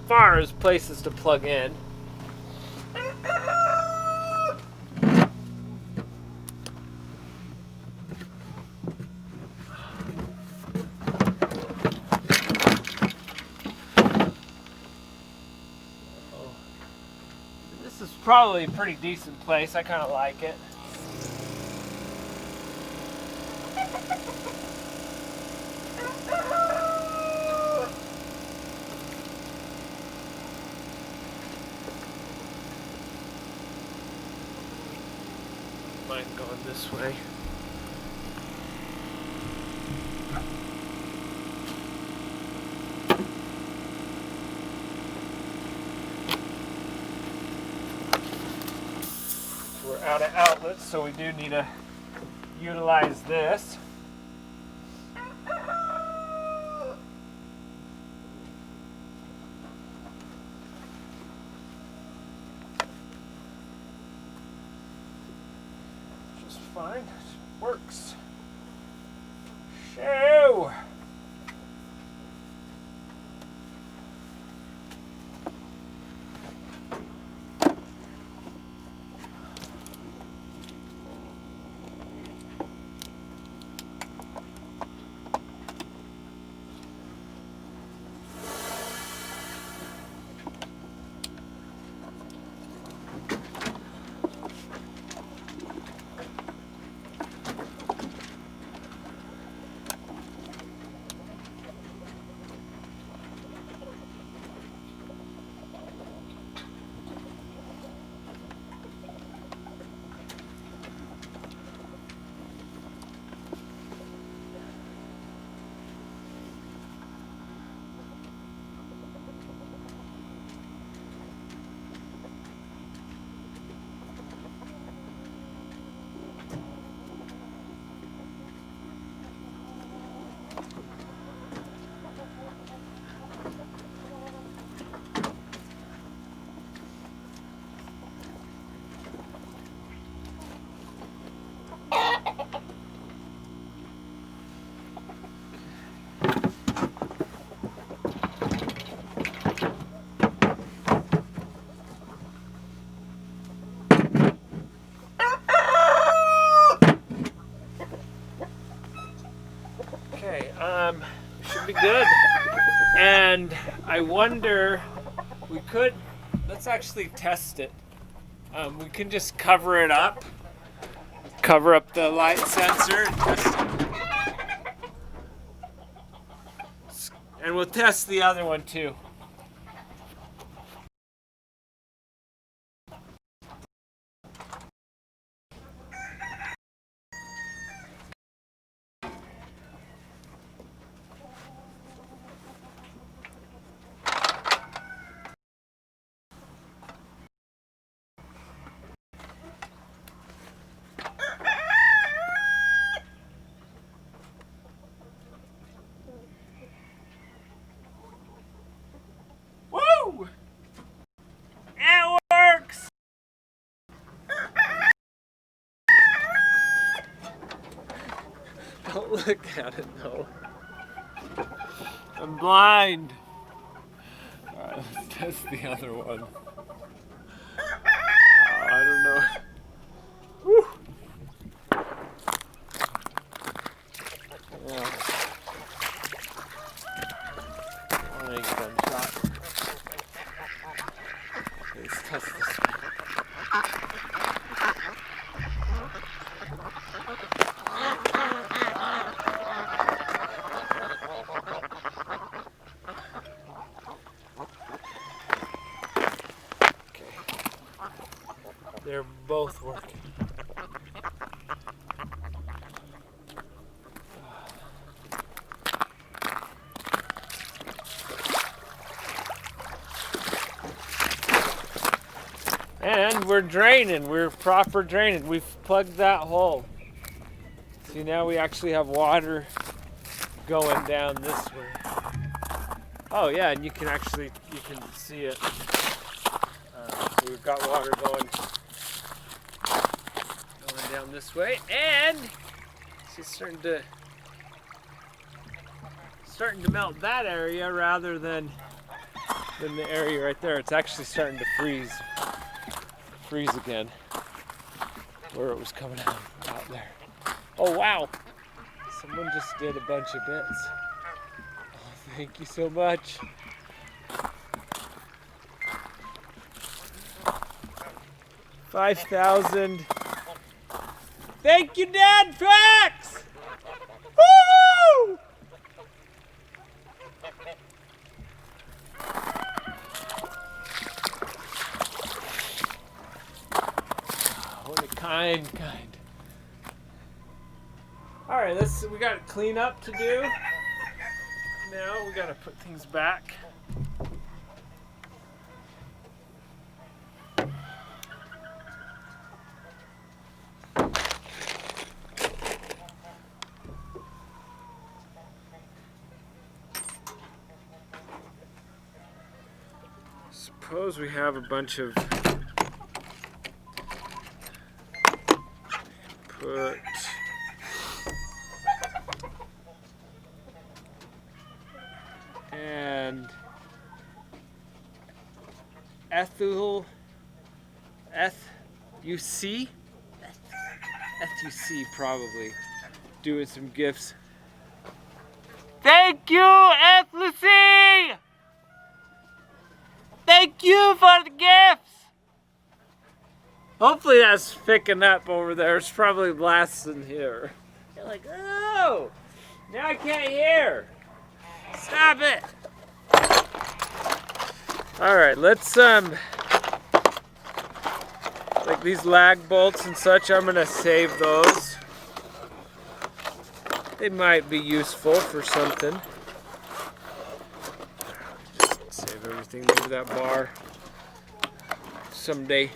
far as places to plug in. This is probably a pretty decent place. I kind of like it. Mine going this way. We're out of outlets, so we do need to utilize this. Just fine. Works. Shoo! be good. And I wonder, let's actually test it. We can just cover it up. Cover up the light sensor and test it. And we'll test the other one too. Woo! It works! Don't look at it, though. I'm blind. Alright, let's test the other one. Oh, I don't know. Woo! Yeah. One gunshot. Okay, let's test this one. They're both working. And we're draining. We're proper draining. We've plugged that hole. See, now we actually have water going down this way. Oh yeah, and you can see it. We've got water going down this way, and it's starting to melt that area rather than the area right there. It's actually starting to freeze again where it was coming out there. Oh wow, someone just did a bunch of bits. Oh, thank you so much. $5,000. Thank you, Dad Fax! Woo! What a kind. All right, we got cleanup to do. Now we got to put things back. Suppose we have a bunch of and ethyl FUC probably doing some gifts. Thank you, FLC! Thank you for the gifts! Hopefully that's picking up over there. It's probably blasting here. You're like, oh! Now I can't hear! Stop it! Alright, let's, like these lag bolts and such, I'm gonna save those. They might be useful for something. Just save everything, maybe that bar someday.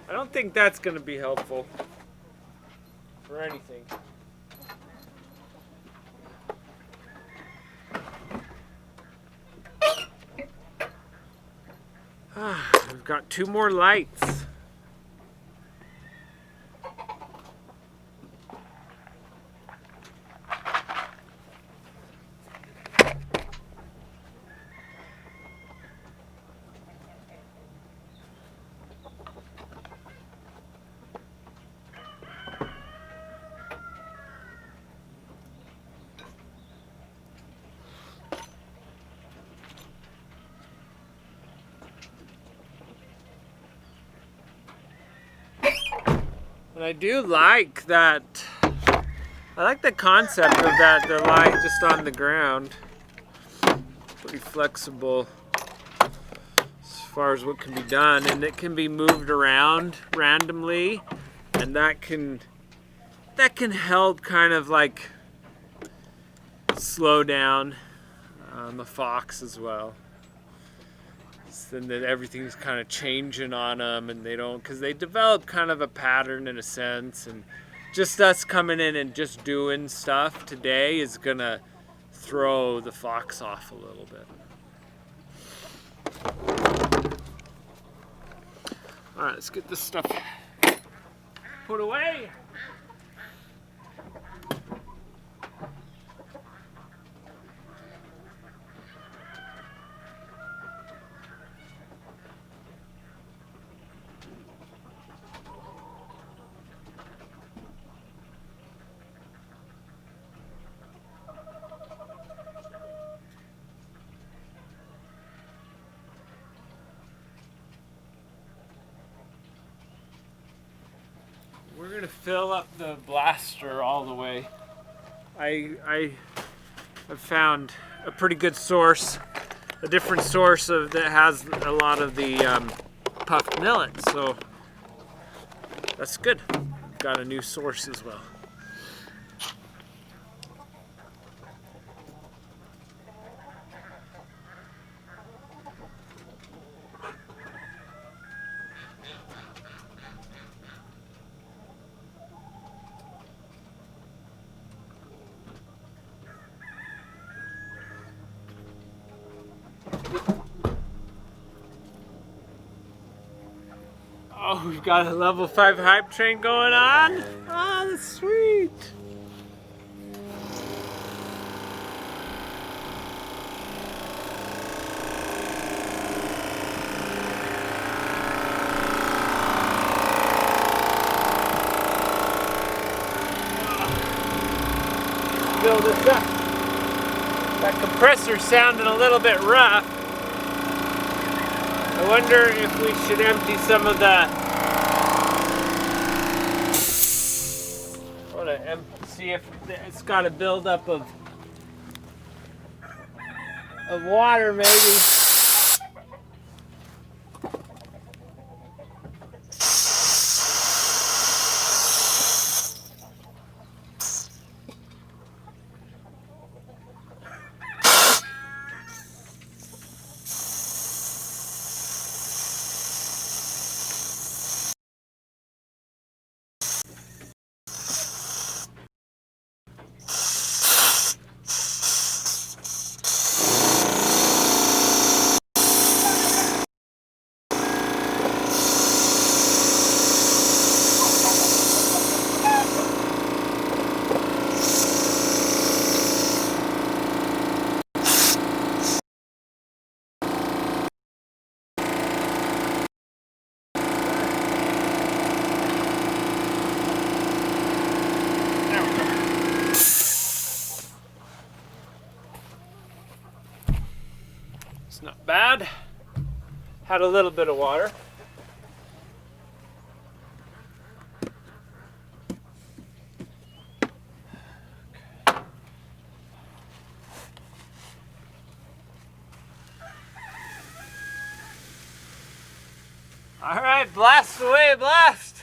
I don't think that's going to be helpful for anything. We've got 2 more lights. And I do like that. I like the concept of that, the light just on the ground. Pretty flexible as far as what can be done, and it can be moved around randomly, and that can help kind of like slow down a fox as well. Then that everything's kind of changing on them, and they don't, because they develop kind of a pattern in a sense, and just us coming in and just doing stuff today is gonna throw the fox off a little bit. All right, let's get this stuff put away. We're gonna fill up the blaster all the way. I have found a pretty good source, a different source that has a lot of the puffed millet, so that's good. Got a new source as well. Oh, we've got a level 5 hype train going on. Oh, that's sweet. Build this up. That compressor's sounding a little bit rough. I wonder if we should empty some of the... I want to see if it's got a buildup of water, maybe. It's not bad. Had a little bit of water. All right, blast away, blast.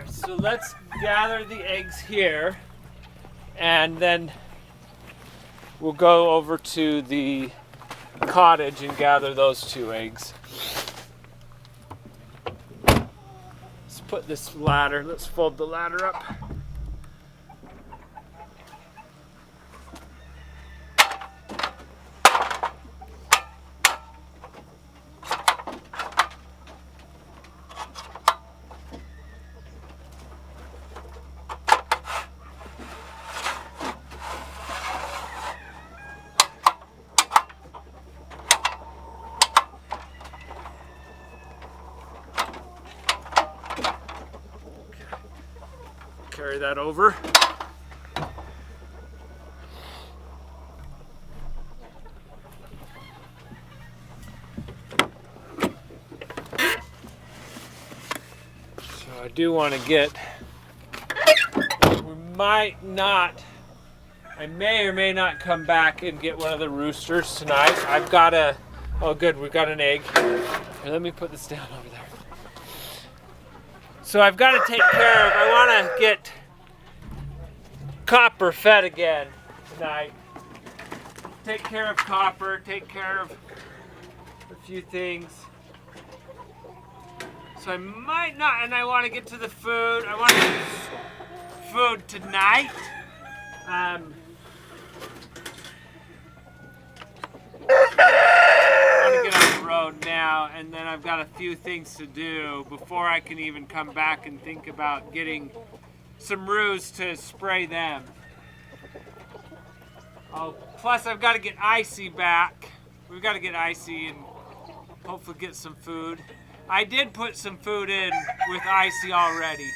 So let's gather the eggs here, and then we'll go over to the cottage and gather those 2 eggs. Let's put this ladder, let's fold the ladder up. carry that over. So I do want to get, I may or may not come back and get one of the roosters tonight. I've got oh good, we've got an egg. Here, let me put this down over there. So I've got to take care of, I want to get Copper fed again tonight. Take care of Copper, take care of a few things. So I might not, and I want to get to the food. I want to get food tonight. I want to get on the road now, and then I've got a few things to do before I can even come back and think about getting some roos to spray them. Oh, plus I've got to get Icy back. We've got to get Icy and hopefully get some food. I did put some food in with Icy already.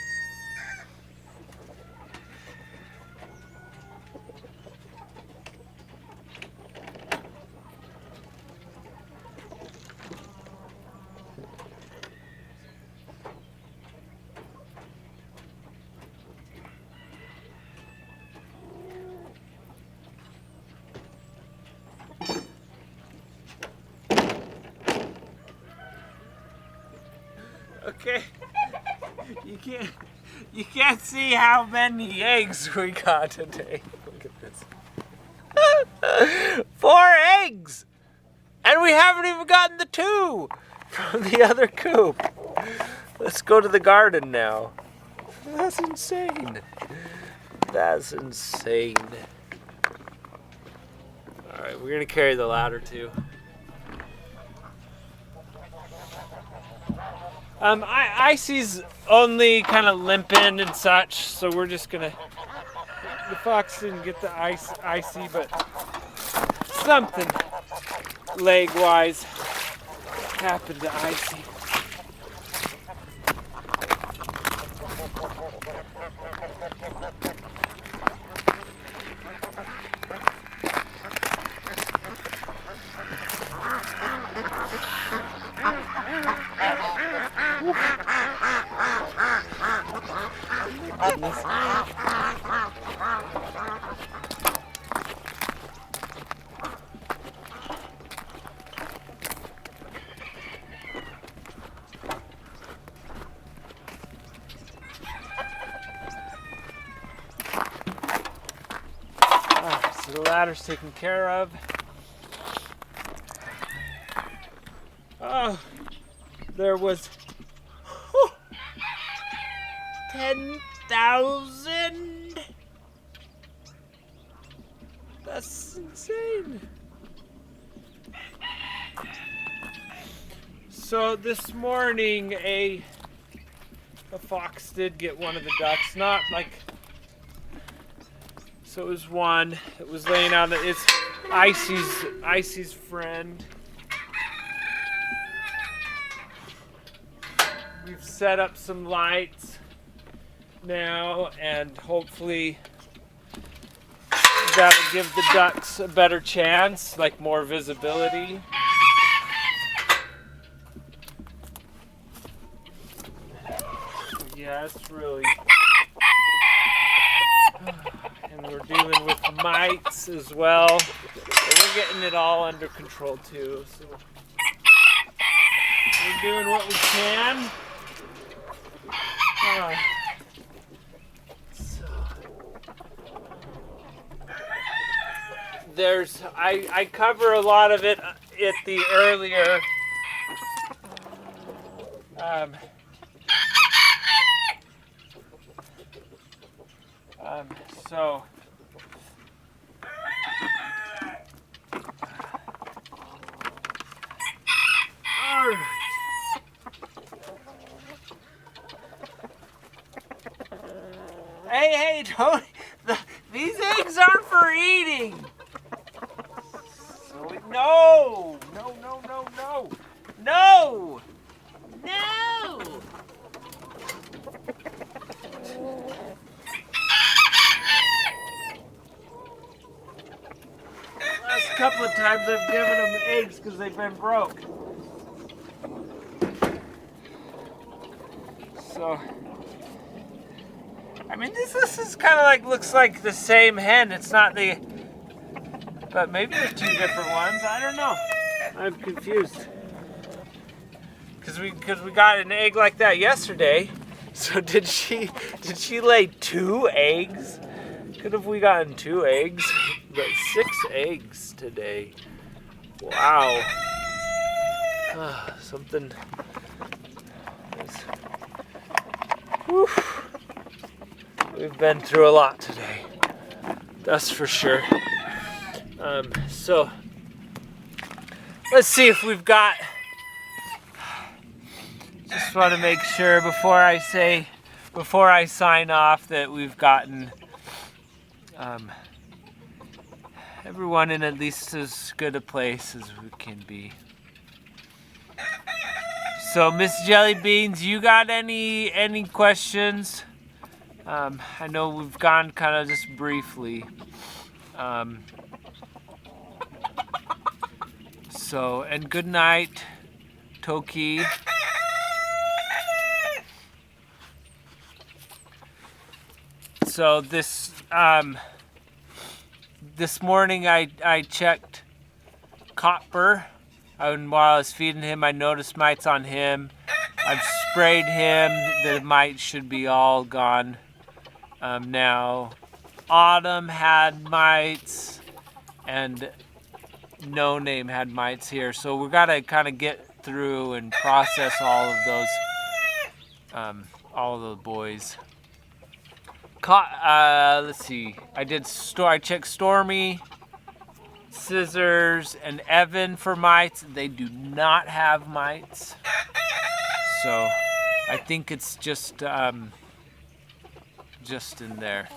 Okay, you can't see how many eggs we got today. Look at this. 4 eggs! And we haven't even gotten the 2 from the other coop. Let's go to the garden now. That's insane. That's insane. Alright, we're gonna carry the ladder too. Icy's only kind of limping and such, so we're just gonna. The fox didn't get the Icy, but something leg-wise happened to Icy. So the ladder's taken care of. Oh, there was 10,000. That's insane. So this morning, a fox did get one of the ducks. Not like. So it was one that was laying out. It's Icy's friend. We've set up some lights now, and hopefully that'll give the ducks a better chance, like more visibility. Yeah, it's really. And we're dealing with mites as well. But we're getting it all under control too. So we're doing what we can. I cover a lot of it at the earlier so all right. Hey, don't, these eggs aren't for eating. So no. couple of times I've given them eggs because they've been broke. So, I mean, this is kind of like, looks like the same hen. It's not the, but maybe they're two different ones. I don't know. I'm confused. Because we got an egg like that yesterday. So did she lay 2 eggs? Could have we gotten 2 eggs? But 6 eggs today. Wow. Something is, whew. We've been through a lot today. That's for sure. So let's see if we've got, just want to make sure before I sign off that we've gotten everyone in at least as good a place as we can be. So Miss Jelly Beans, you got any questions? I know we've gone kind of just briefly. So, and good night, Toki. So this morning I checked Copper, and while I was feeding him I noticed mites on him. I've sprayed him. The mites should be all gone. Now Autumn had mites and No Name had mites here, so we gotta kind of get through and process all of those boys. Let's see. I checked Stormy, Scissors, and Evan for mites. They do not have mites, so I think it's just in there.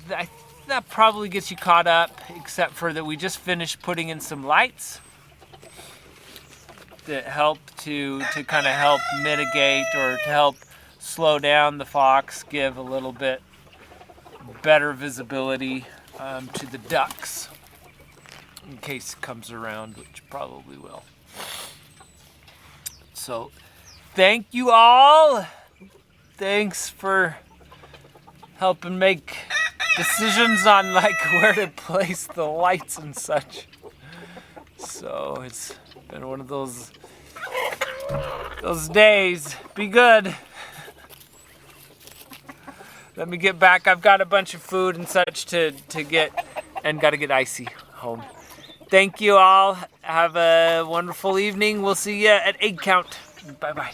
That probably gets you caught up, except for that we just finished putting in some lights that help to kind of help mitigate or to help slow down the fox, give a little bit better visibility to the ducks in case it comes around, which probably will. So thank you all. Thanks for helping make decisions on like where to place the lights and such. So it's been one of those days. Be good. Let me get back. I've got a bunch of food and such to get, and got to get Icy home. Thank you all. Have a wonderful evening. We'll see you at egg count. Bye-bye.